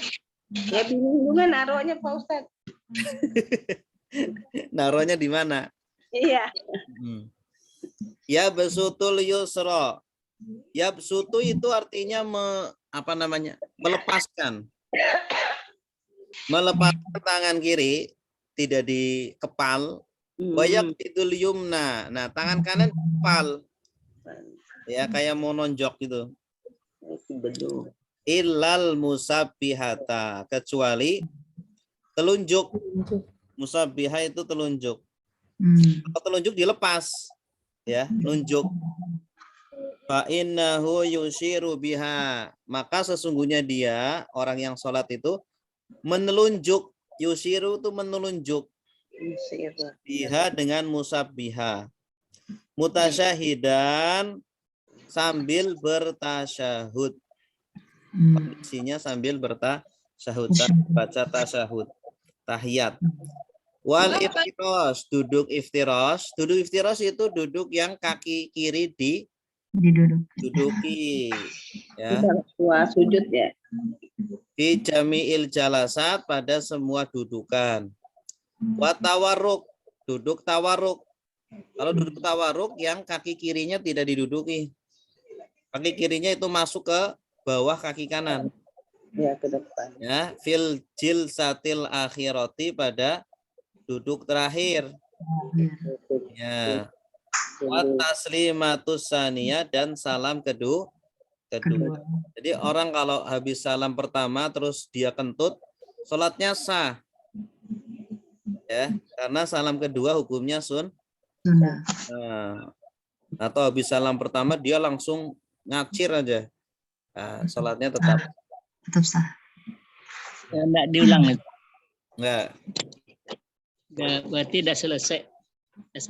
Ya bingung juga naruhnya Pak Ustadz. Naruhnya di mana? Iya. Ya besutul yusra. Ya besutu itu artinya melepaskan. Melepaskan tangan kiri, tidak di kepal. Wayak idul yumna. Nah, tangan kanan di kepal. Ya, kayak mau nonjok gitu. Illal musabbihata, kecuali telunjuk. Musabbihah itu telunjuk. Kalau telunjuk dilepas, ya, nunjuk. Fa innahu yushiru biha, maka sesungguhnya dia, orang yang sholat itu menelunjuk. Yushiru itu menelunjuk. Biha dengan musabbiha. Mutasyahidan, sambil bertasyahud. Kondisinya sambil bertasyahud, baca tasyahud, tahiyat. Wal iftiros, duduk iftiros. Duduk iftiros itu duduk yang kaki kiri diduduki. Ya. Sujud ya. Di jami'il jalasat, pada semua dudukan. Wa tawarruk, duduk tawarruk. Kalau duduk tawarruk yang kaki kirinya tidak diduduki. Kaki kirinya itu masuk ke bawah kaki kanan. Ya, ke depan. Ya, fil jilsatil akhirati, pada duduk terakhir. Ya. Wa taslimatus saniyah, dan salam kedua. Jadi orang kalau habis salam pertama terus dia kentut, sholatnya sah. Ya, karena salam kedua hukumnya sunnah. Nah, atau habis salam pertama dia langsung ngacir aja. Nah, sholatnya tetap sah. Ya, enggak diulang itu. enggak. Berarti sudah selesai.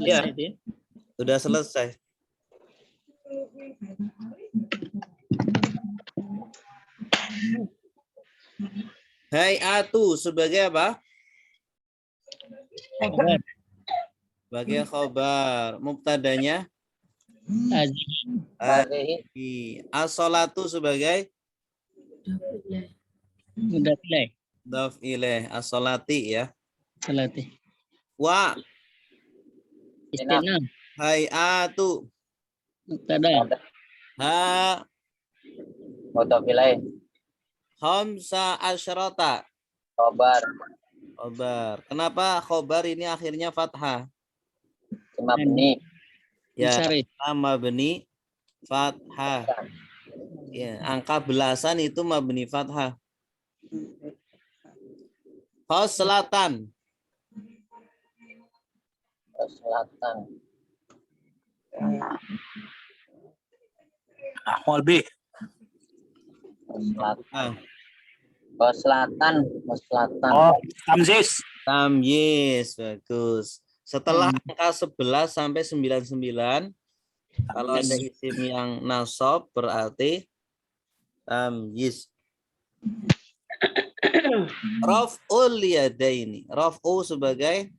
Ya, Itu ya. sudah selesai. Hayatu sebagai apa? Khobar. Sebagai khobar. Mubtadanya as-sholatu sebagai Mudah pilih. mudhaf ilaih, as-sholati ya. Salati. Wa Istinam. hayatu Mubtada. ha Mudhaf ilaih. khamsa asyrata. Khobar. Khobar. Kenapa khobar ini akhirnya fathah? Mabni. Ya, Syarif. mabni fathah. Ya, angka belasan itu mabni fathah. Khoslatan. Selatan. Ahwal B. Selatan. Ke selatan. Ke selatan. Oh, Tamzis. Tamyiz, bagus. Setelah angka 11 sampai 99, kalau ada isim yang nasab berarti tamyiz. Raf'ul yadaini. Raf'u sebagai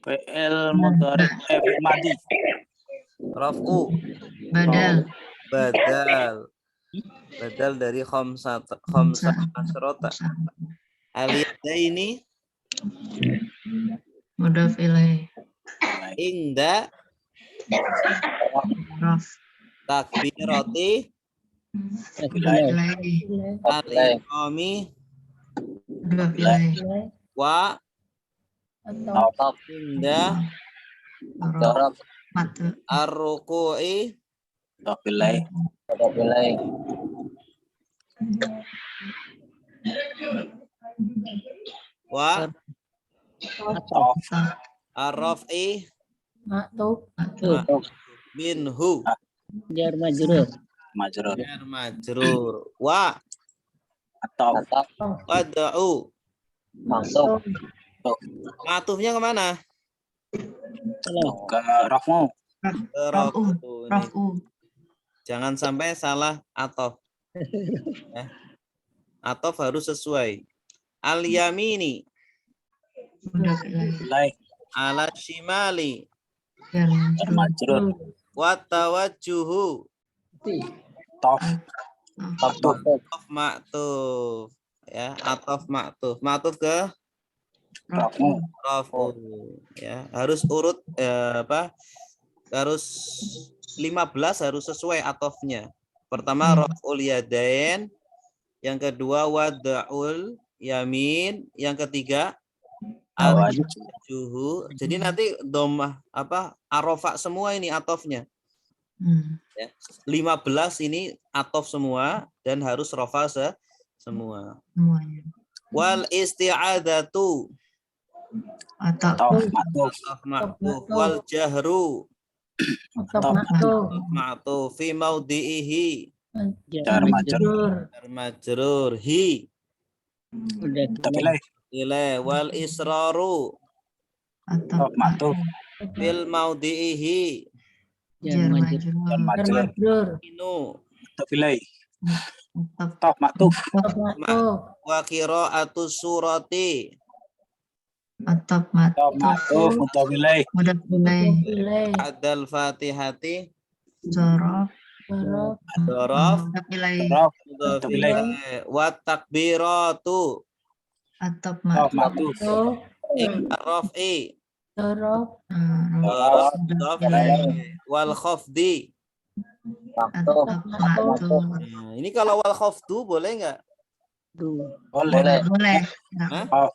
PL mudhari madi. raf'u. Badal. Badal dari khamsa asyrata. Al-yadaini Mudhaf ilaih. inda Raf. takbirati Ilaih. al-iqami Mudhaf ilaih. wa Atau inda dorab. Matu. ar-ruku'i Mudhaf ilaih. Mudhaf ilaih. wa Sah. ar-raf'i Maktub. Maktub. Minhu. Jar majrur. Majrur. Jar majrur. Wa. Atau. Wada'u. Maktub. Matufnya kemana? Ke Rafmu. Raf'u. Ini. Raf'u. Jangan sampai salah atof. Ya. Atof harus sesuai. Al-yamini. Mudaf ilaih. Ilaih. Ala shimali. Jar Jar majrur. majrur. Watawajjuhu. Tof. Maktub. Atof maktuf. Ya, atof maktuf. Maktuf ke Rafmu. rafu. Ya, harus urut harus 15 harus sesuai atofnya. Pertama raf'ul yadain, yang kedua wada'ul yamin, yang ketiga juhu. Jadi nanti domah arofa semua ini atofnya. Ya. 15 ini atof semua dan harus rofa semua. Semuanya. Wal isti'adatu Atau Tof. Maktub. atof maktuf. Wal jahru Atau maktub. maktuf fi maudhihi. Jar majrur. Jar majrur hi. Udah Mudaf ilaih. Ilai wal israru atau Tof. Maktub. fil maudhihi. jar jar majrur. Jar majrur. majrur. Majrur. Inu Mudaf ilaih. Atau Tof. Maktub. Maktub. wa qira'atus surati atau Tof. maktub. Maktub. Mudaf ilaih. Mudaf ilaih. Ilai. adal fatihati Zorof. Zorof. dorof Mudaf ilaih. Rof. mudhof Mudaf ilaih. ilaih. Wa takbiratu Atau Tof. maktub. Maktub. Maktub. rafi Zorof. dorof Mudaf mudhof ilaih. ilaih. Wal khafdi. Maktub. Atau maktub. Nah, ini kalau wal khafdu boleh nggak? Boleh. Nggak boleh. Hah?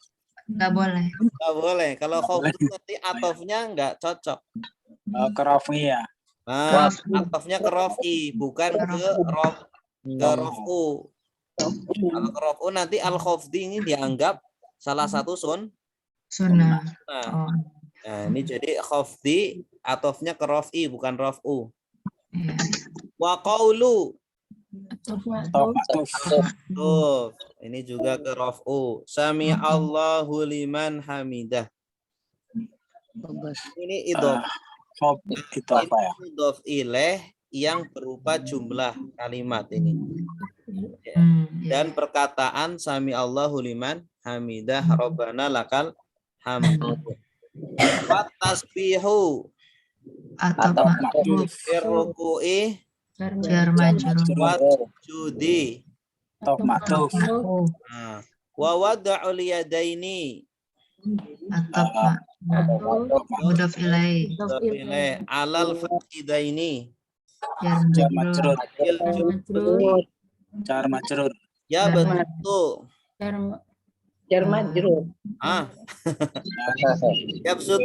Nggak boleh. Nggak boleh. Kalau khafdu nanti atofnya nggak cocok. Ke Rafmi ya. Nah, atofnya ke rofi, bukan ke rofu. Kalau ke rofu nanti al khafdi ini dianggap salah satu Sunnah. Nah, Oh, ini jadi khafdi atofnya ke rofi, bukan rofu. iya. Wa qaulu. Atau Tof. maktub. Maktub. Tuh, ini juga ke rofu. Sami Allahu liman hamidah. Ini idhof. Tof. Itu apa ya? Mudhof ilaih yang berupa jumlah kalimat ini. Iya. Dan perkataan sami Allahu liman hamidah rabbana lakal hamd. Wa tasbihu Atau maktub. birruku'i Jar majrur. wa sujudi. Tof. Maktub. Maktub. Nah, wa wada'ul yadaini Atau Maktub. mudaf ilaih. Mudhof ilaih. alal fakidaini. Jar Jar majrur. majrur. Majrur. Jar majrur. Ya betul. Jar majrur. Ah, ya betul.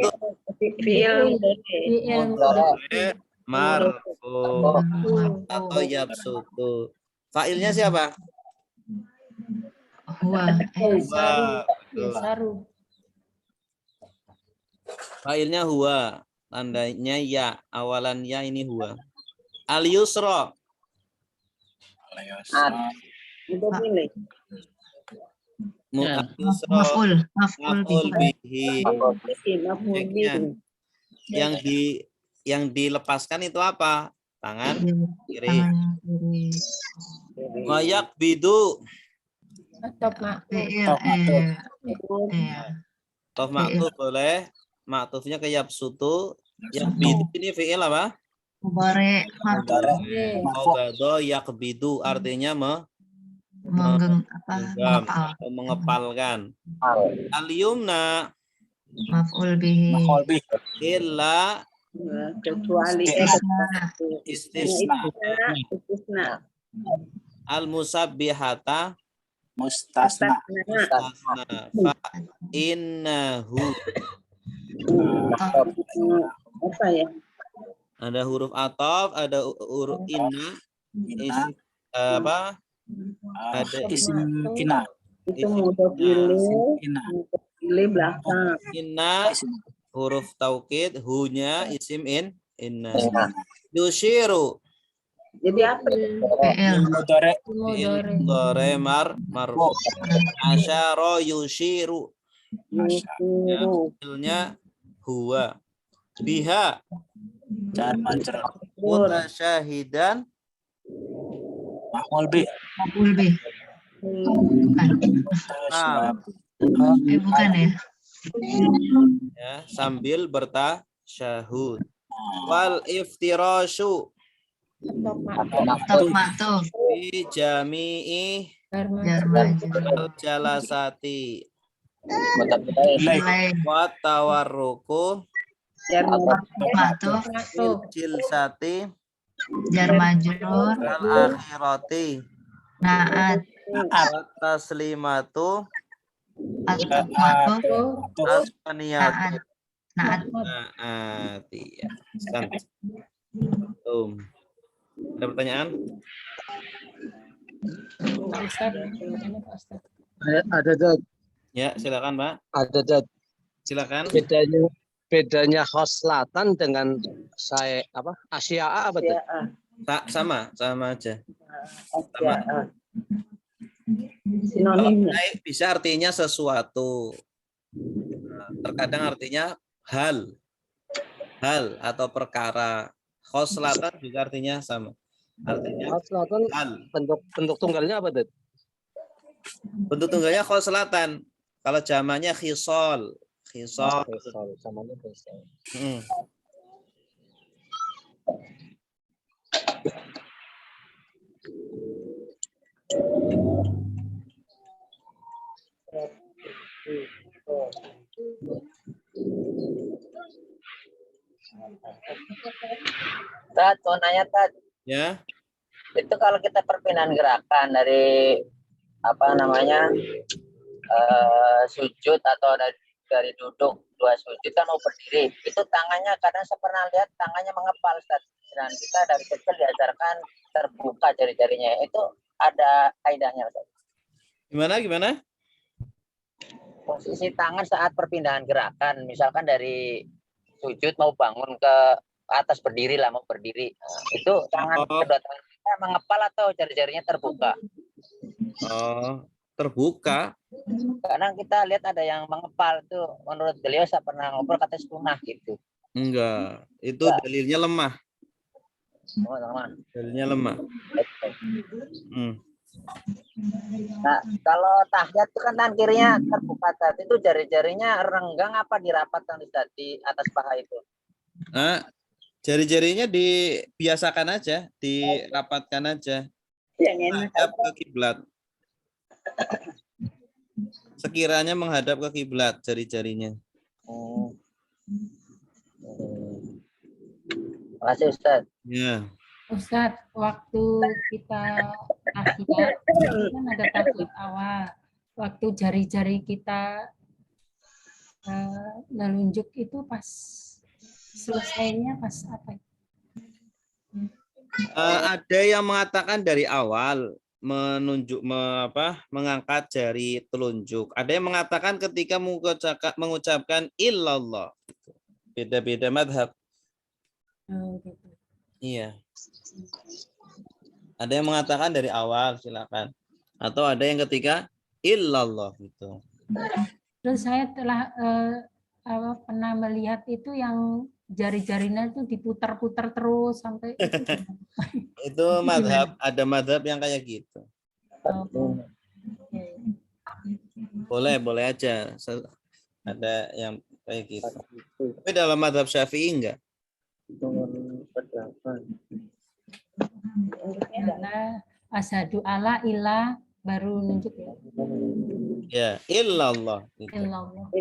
Fiil Fi'il Mudhari. Marfu atau yabsutu. Failnya siapa? Huwa. Yasaru. Yasaru. Failnya huwa. Tandanya ya. Awalan ya ini huwa. Al yusra. Mudhof ilaih. Ya. Al yusra. Maf'ul. Maf'ul Maf'ul bihi. bihi. Maf'ul bihi. Yang dilepaskan itu apa? Tangan kiri. Tangan kiri. Mayak bidu. Atau maktub. Fi'il. Tof maktuf boleh. Maktufnya ke yabsutu. Yang bidu ini fi'il apa? Mudhari. Qobado yakbidu artinya Mengepal. mengepalkan. Al-yumna Maf'ul bihi. Maf'ul bih. illa Kecuali istisna istisna. al-musabbihata Mustasna. mustasna fa innahu. Apa ya? Ada huruf ataf, ada huruf inna, Inna. ada Isim kina. Itu mudhof ilaih. Kina. Mudhof ilaih belakang. inna Isim huruf taukid, hunya isim inna. Inna. Yushiru Jadi apa? PL. Mudhari. Mudhari. mudhari marfu. Asyara yushiru. Ya, fi'ilnya huwa. Biha Jar majrur. mutasyahidan Mahmul bi. Maf'ul bih. Bukan. nah, Bukan ya. ya, sambil bertasyahud. Wal iftirasyu Tokmato. fi jami'i Jar majrur. jalasati Nilai wa tawarruku tokmato. fil jilsati Jar majrur. al akhirati Naat. wa taslimatu Tokmato. asmaniyatu. Naat. Naat, iya. Ada pertanyaan? Pak Ustadz, ini Pak Ustadz. Ada Dad. Ya, silakan, Pak. Ada Dad. Silakan. Bedanya khoslatan dengan saya apa? Asya'a apa Dad? Sama aja. Sinonimnya. Baik, bisa artinya sesuatu. Terkadang artinya hal atau perkara. Khoslatan juga artinya sama. Artinya Khoslatan hal. bentuk tunggalnya apa Dad? Bentuk tunggalnya khoslatan. Kalau jamannya khisol. Khisol. Samanya khisol. Tat, mau nanya Tat, Ya. itu kalau kita perpindahan gerakan dari apa namanya sujud atau dari duduk dua sujud kan mau berdiri, itu tangannya kadang saya pernah lihat tangannya mengepal Ustaz. Dan kita dari kecil diajarkan terbuka jari-jarinya, itu ada kaidahnya Ustaz. Gimana? Posisi tangan saat perpindahan gerakan, misalkan dari sujud mau bangun ke atas berdiri lah, mau berdiri. Nah, itu tangan kedua tangan kita mengepal atau jari-jarinya terbuka? Oh, terbuka. Karena kita lihat ada yang mengepal tuh, menurut beliau saya pernah ngobrol kata sunnah gitu. Enggak, itu dalilnya lemah. Oh, teman. Dalilnya lemah. Nah, kalau tahiyat itu kan tangan kirinya terbuka tadi, itu jari-jarinya renggang apa dirapatkan di atas paha itu? Nah, jari-jarinya dibiasakan aja, dirapatkan aja. Menghadap ke kiblat. Sekiranya menghadap ke kiblat jari-jarinya. Terima kasih Ustaz. Ya. Ustadz, waktu kita tahiyat, itu kan ada tahiyat awal. Waktu jari-jari kita menunjuk itu pas selesainya pas apa? Ada yang mengatakan dari awal menunjuk mengangkat jari telunjuk. Ada yang mengatakan ketika mengucapkan illallah. Beda-beda madhab. Gitu. Iya. Ada yang mengatakan dari awal, silakan. Atau ada yang ketika illallah gitu. Terus saya telah pernah melihat itu yang jari-jarinya itu diputar-putar terus sampai itu. Itu madhab, ada madhab yang kayak gitu. Boleh aja. Ada yang kayak gitu. Tapi dalam madhab Syafi'i enggak? Asyhadu alla ilah baru nunjuk ya. Ya, illallah. Gitu. Illallah.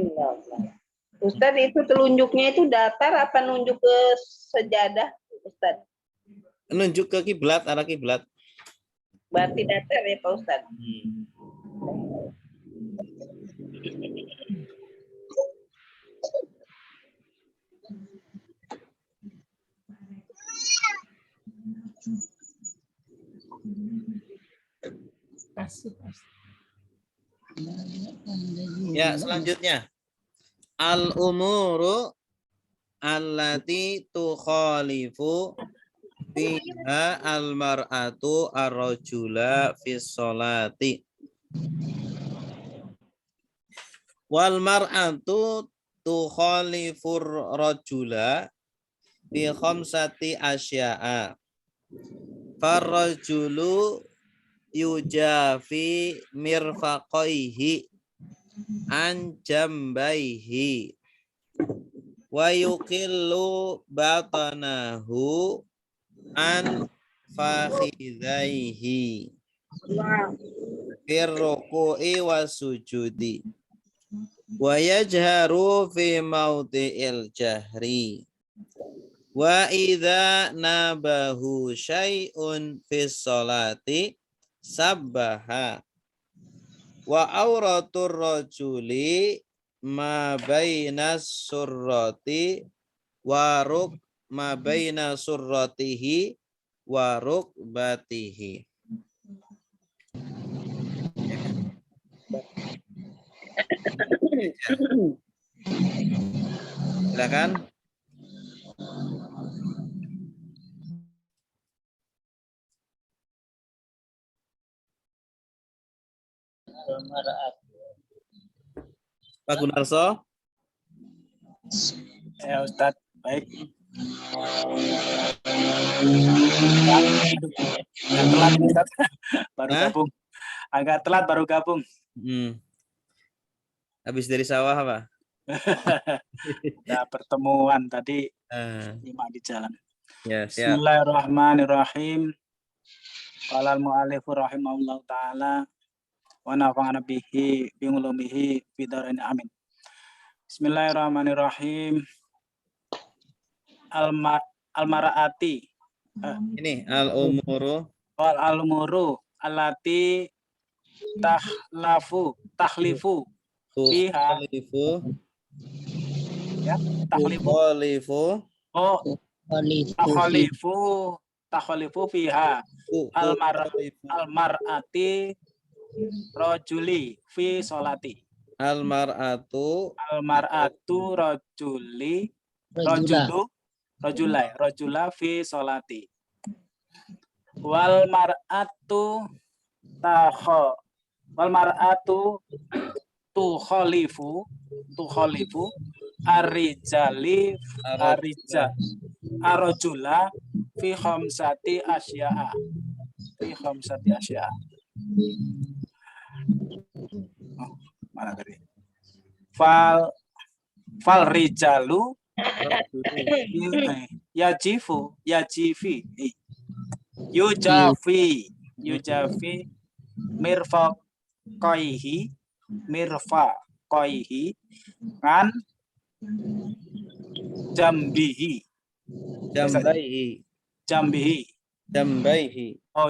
Ustaz, itu telunjuknya itu datar apa nunjuk ke sejadah, Ustaz? Nunjuk ke kiblat, arah kiblat. Berarti datar ya Pak Ustaz? Ya, selanjutnya. Al-umuru allati tukhalifu fiha almar'atu ar-rajula fis sholati. Wal mar'atu tukhalifur rajula bi khamsati asya'a. Farrajulu yujafi mirfaqaihi an jambaihi wa yuqillu batanahu an fakhidhaihi firruku'i wasujudi wa yajharu fi mawdi'il jahri wa idza nabahu syai'un fis sholati sabbaha wa auratur rajuli ma bainas surrati wa ma baina surratihi wa rukbatihi. Silakan. Pak Gunarso. Ya Ustadz, baik. Agak telat Ustadz, baru gabung. Agak telat baru gabung. Habis dari sawah apa? Ada pertemuan tadi, nyimak di jalan. Ya, siap. Bismillahirrahmanirrahim. Qala al-mu'allifu rahimahullahu ta'ala wa nafa'ana bihi bi ulumihi fi dharain amin. Bismillahirrahmanirrahim. Al-mar'ati. Ini al-umuru. Al-umuru allati takhlifu fiha. Ya, takhlifu. Oh, takhlifu fiha. Al-mar'ati rajuli fi sholati. Al-mar'atu rajula fi sholati. Wal mar'atu tukhalifu arrajula fi khamsati asya'a. Oh, mana tadi? Fal rijalu yajifi yujafi mirfaqaihi an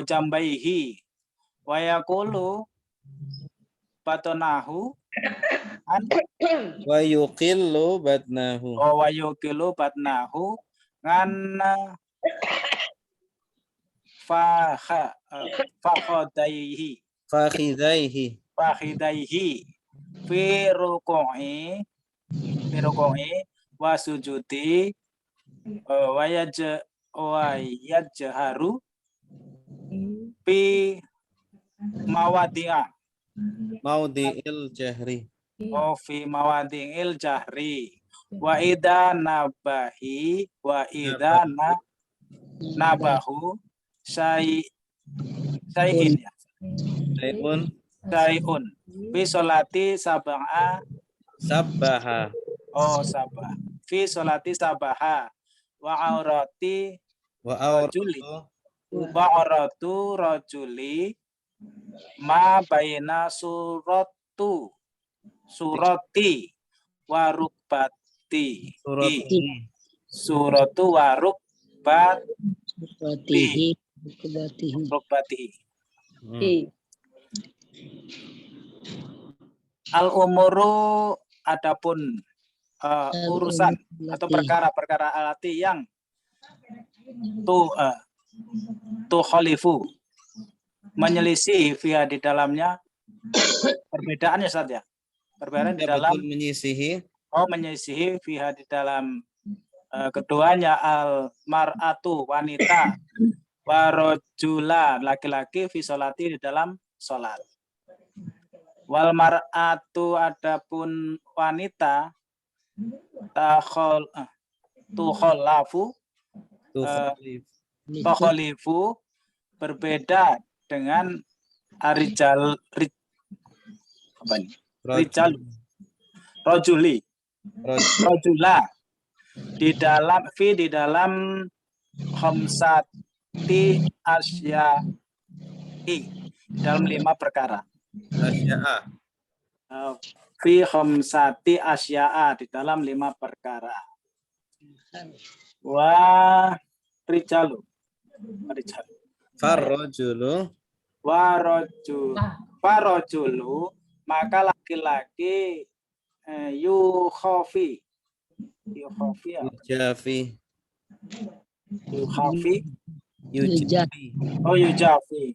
jambaihi wa yaqulu batnahu an wa yuqillu batnahu ngan fakhidaihi fi ruku'i wa sujudi wa yajharu fi mawdi'il jahri. Fi mawadi'il jahri wa idza nabahu syai'un fi sholati sabbaha fi sholati sabbaha wa auratu rajuli ma baina surati wa rukbati. Suratu wa rukbatihi. Al-umuru adapun urusan atau perkara-perkara alati yang khalifu menyelisih via di dalamnya perbedaannya saja. Perbedaan di dalam menyisihi. Menyisihi via di dalam Keduanya al mar'atu wanita, warojula laki-laki fi sholati di dalam sholat. Wal mar'atu adapun wanita tukholafu tokholifu berbeda dengan rijal rojuli rojula di dalam khamsati asya'i dalam 5 perkara. Asya'a. Fi khamsati asya'a di dalam 5 perkara. Wa rijalu. Farrojulu. Farojulu maka laki-laki yukhafi Yujafi.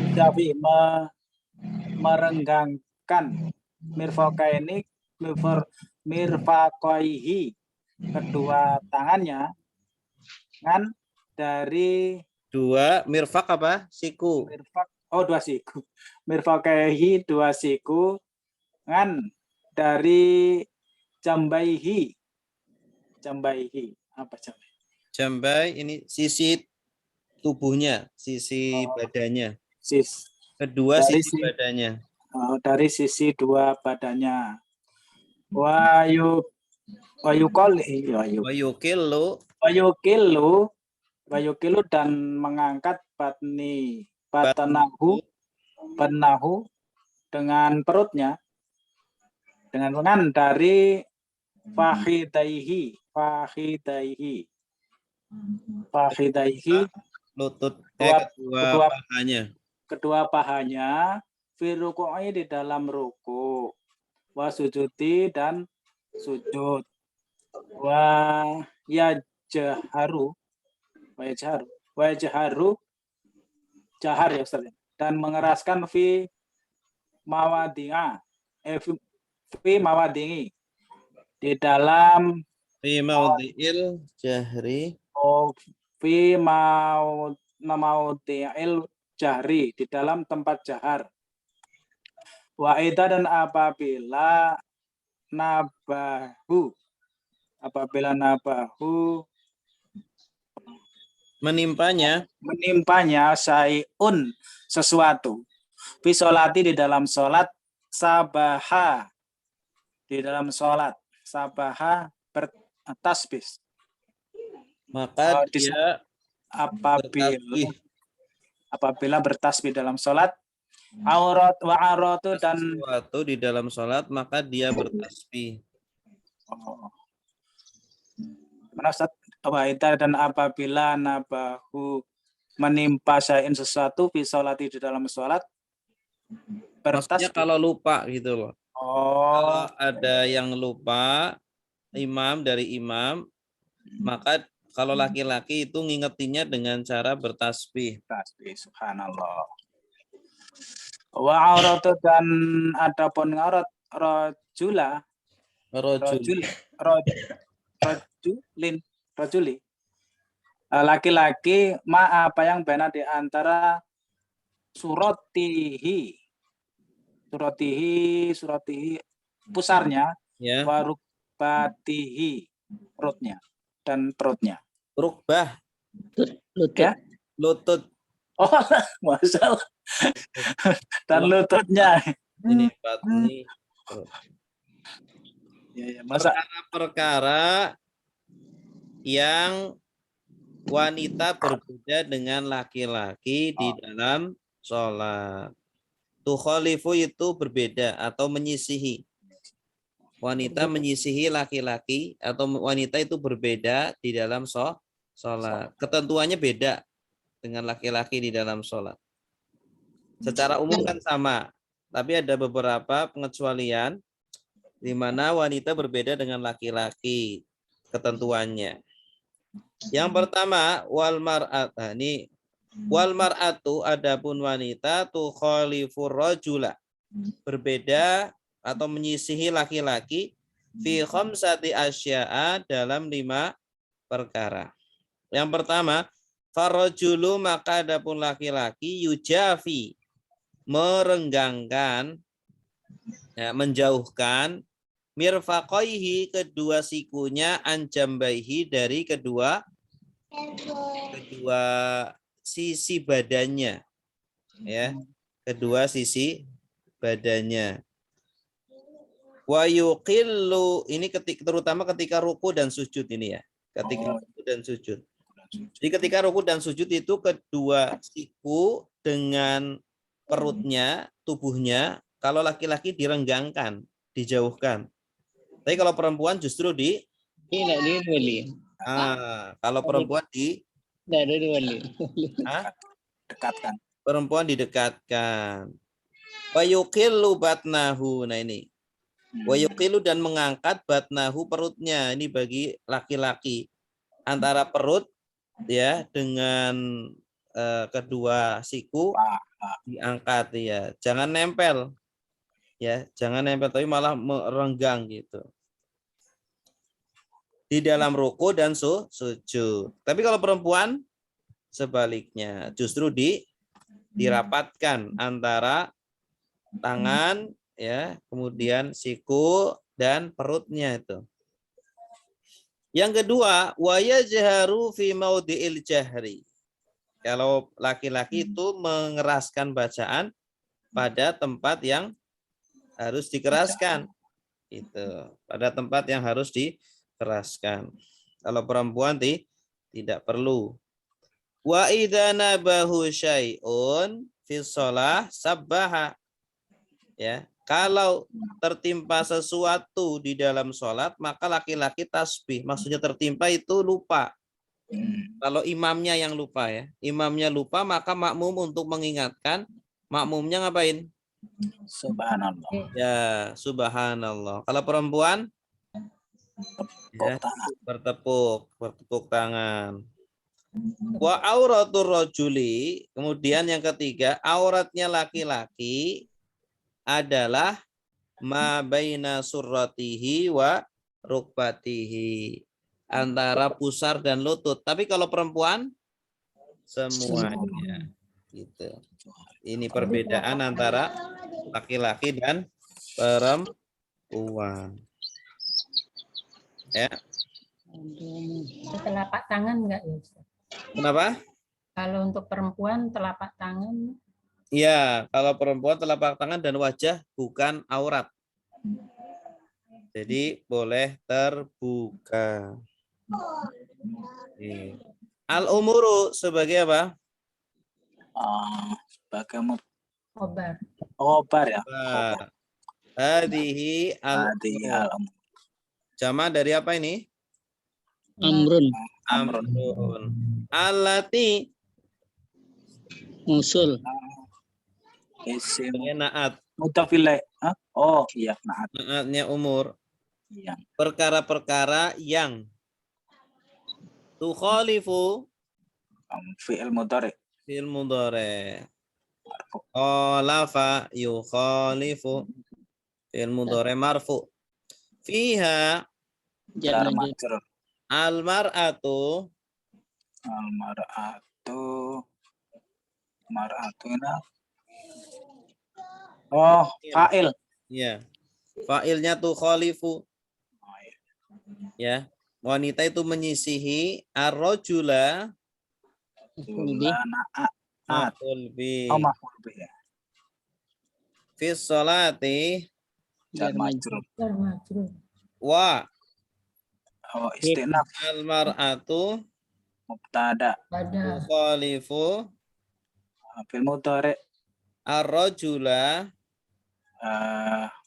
Yujafi merenggangkan mirfaqaihi kedua tangannya kan dari 2 mirfaq apa? Siku. dua siku. Mirfaqaihi 2 siku kan dari jambaihi apa jambai? Jambai ini sisi tubuhnya, sisi badannya. Kedua sisi badannya. Dari sisi 2 badannya. Wayukilu dan mengangkat batnahu dengan perutnya dengan dari fakhidaihi Lutut kedua pahanya fi ruku'i di dalam ruku wa sujudi dan sujud wa yajharu jahar ya Ustaz dan mengeraskan fi mawadingi di dalam fi maudhi'il jahri fi maudhi'il jahri di dalam tempat jahar. Wa ida dan apabila nabahu menimpanya syai'un sesuatu fi sholati di dalam sholat sabaha bertasbih maka dia apabila bertasbih dalam sholat auratu dan sesuatu di dalam sholat maka dia bertasbih. Dan apabila nabahu menimpa syai'in sesuatu fi sholati di dalam sholat Maksudnya kalau lupa gitu loh. Kalau ada yang lupa dari imam, maka kalau laki-laki itu ngingetinnya dengan cara bertasbih. Subhanallah. Wa auratu dan adapun aurat rajuli laki-laki apa yang benar di antara suratihi pusarnya Ya. warukbatihi perutnya dan perutnya. Rukbah. Lutut. Oh, masalah. Dan lututnya. Ini batni. Perkara-perkara yang wanita berbeda dengan laki-laki di dalam sholat. Tukhalifu itu berbeda atau menyisihi. Wanita menyisihi laki-laki atau wanita itu berbeda di dalam sholat. Ketentuannya beda dengan laki-laki di dalam sholat. Secara umum kan sama, tapi ada beberapa pengecualian di mana wanita berbeda dengan laki-laki ketentuannya. Yang pertama wal mar'atu adapun wanita tukhalifur rajula berbeda atau menyisihi laki-laki fi khamsati asya'a dalam 5 perkara. Yang pertama, farajulu maka adapun laki-laki yujafi merenggangkan, ya, menjauhkan mirfaqaihi kedua sikunya anjambaihi dari kedua sisi badannya, ya, kedua sisi badannya. Wa yuqillu, ini terutama ketika ruku dan sujud ini ya, ketika ruku dan sujud. Jadi ketika ruku dan sujud itu kedua siku dengan perutnya, tubuhnya, kalau laki-laki direnggangkan, dijauhkan. Tapi kalau perempuan justru Tidak dulu. kalau perempuan Tidak dulu. Dekatkan. perempuan didekatkan. Wa yuqillu batnahu. Nah ini. Wa yuqilu dan mengangkat batnahu perutnya. Ini bagi laki-laki. Antara perut ya dengan kedua siku diangkat ya. Jangan nempel. Ya, jangan nempel tapi malah merenggang gitu. Di dalam ruku dan sujud. Tapi kalau perempuan sebaliknya, justru dirapatkan antara tangan ya, kemudian siku dan perutnya itu. Yang kedua, wa yajharu fi maudhi'il jahri. Kalau laki-laki itu mengeraskan bacaan pada tempat yang harus dikeraskan. Itu, pada tempat yang harus dikeraskan. Kalau perempuan tidak perlu. Wa idza nabahu syai'un fi shalah sabbaha. Ya, kalau tertimpa sesuatu di dalam sholat, maka laki-laki tasbih. Maksudnya tertimpa itu lupa. Kalau imamnya yang lupa ya, imamnya lupa, maka makmum untuk mengingatkan, makmumnya ngapain? Subhanallah. Ya, subhanallah. Kalau perempuan, ya, bertepuk tangan. Wa auratur rajuli, kemudian yang ketiga, auratnya laki-laki adalah ma baina surratihi wa rukbatihi, antara pusar dan lutut. Tapi kalau perempuan semuanya gitu. Ini perbedaan antara laki-laki dan perempuan. Ya. Telapak tangan enggak ya, Ustaz? Kenapa? Kalau untuk perempuan telapak tangan. Iya, kalau perempuan telapak tangan dan wajah bukan aurat. Jadi boleh terbuka. Al-umuru sebagai apa? Sebagai Khobar. khobar ya. Hadihi al-umur. Jama dari apa ini? Amrun. Amrun. Allati Musul. Isim naat. mutafilai. Oh iya, naat. Naatnya umur. Iya. Perkara-perkara yang tukhalifu Fi'il mudhari. fil mudhari. Khalafa yukhalifu fil mudhari marfu. Fiha Jar majrur. al-mar'atu mar'atu ini. Oh, fa'il. ya. Fa'ilnya tukhalifu. Ya. Wanita itu menyisihi ar-rajula maf'ul bi. Oh, maf'ul bi. Fi sholati Jar majrur. wa Oh, istinaf. al-mar'atu Mubtada. tukhalifu Fil mudhari. ar-rajula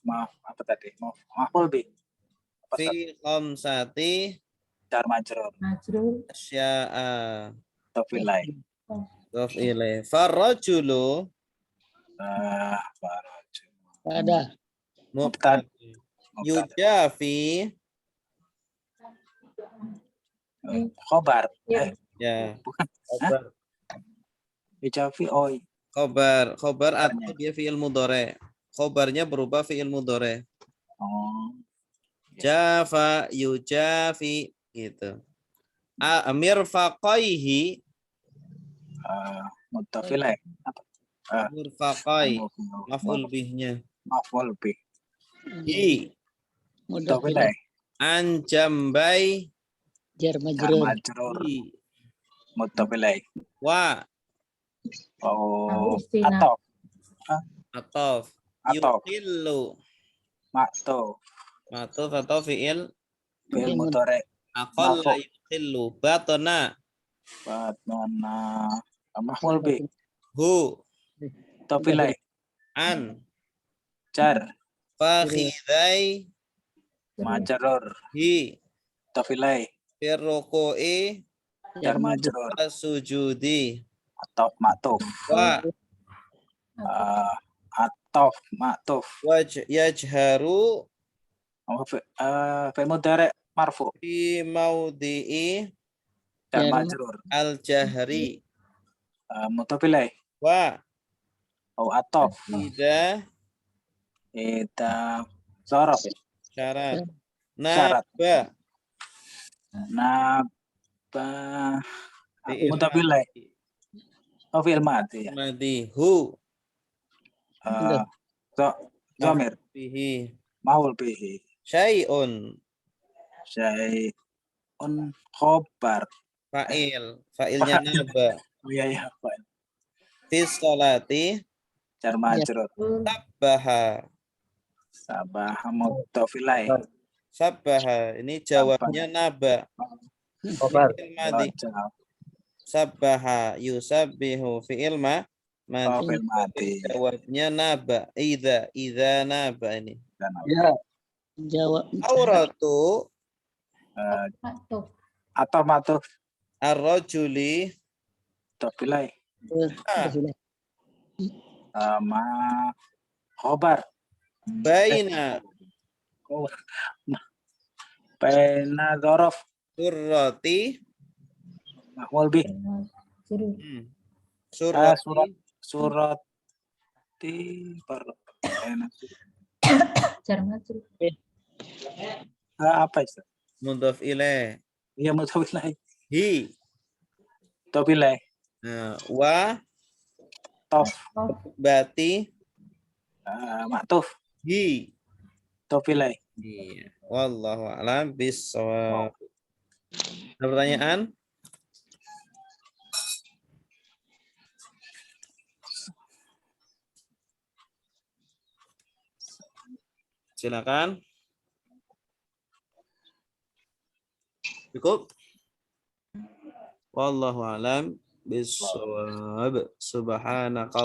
Maaf, apa tadi? Maf'ul bi. fi khamsati Jar majrur. asya'a. Tafilai. Dhaf ilaih. Farrajulu Ada. mubtada yujafi Khobar. ya. Bukan. Khobar. Yujafi oi. Khobar atau dia fi'il mudhari. Khobarnya berupa fi'il mudhari. Oh. Jafa yujafi gitu. Mirfaqaihi Mudhof ilaih. mirfaqai maf'ul bihnya. Maf'ul bih. Hi Mudhof Mudhof ilaih. an jambai jar Jar majrur. majrur. hi Mudhof ilaih. wa Oh, Istinaf. atof. atof Atof. yuqillu Ma'tuf. matuf atau fi'il Fi'il Fi'il mudhari. aqalla Marfu'. yuqillu batna Batna. Maf'ul bih. hu Mudhof ilaih. an Jar. fakhidai Majrur. hi Mudhof ilaih. firruku'i Jar majrur. sujudi Atof ma'tuf. wa Atof ma'tuf. yajharu Fi'il mudhari marfu. fi maudhi'i Jar Jar majrur. al jahri Mudhof ilaih. wa Oh, atof. ida Ida zaraf ya. syarat Syarat. naba Naba. fi'il Mudhof ilaih. Oh, fi'il madi ya. madi hu Zamir. bihi Maul bihi. syai'un Syai'un khobar. fa'ilnya naba Oh iya, iya. fi sholati Jar majrur. sabbaha Sabah mudhof ilaih. sabbaha ini jawabnya naba fi'il madi Jawab. sabbaha yusabbihu fi'il Oh, madi fi'il madi. jawabnya naba idza naba ini Ya, jawab auratu Tuh. Atau matuf. ar-rajuli Mudhof ilaih. Ah. Sama khobar. baina Baina dzaraf. surrati Maf'ul bih. Suruh. surrati Surati Jar majrur. apa itu? mudhaf ilaih Iya mudhof ilaih. hi Mudhof ilaih. wa Tof. bati Ma'tuf. hi Mudhof ilaih. iya wallahu a'lam bissawab. Ada pertanyaan? Silakan. Cukup? Wallahu a'lam bissawab. Subhanaka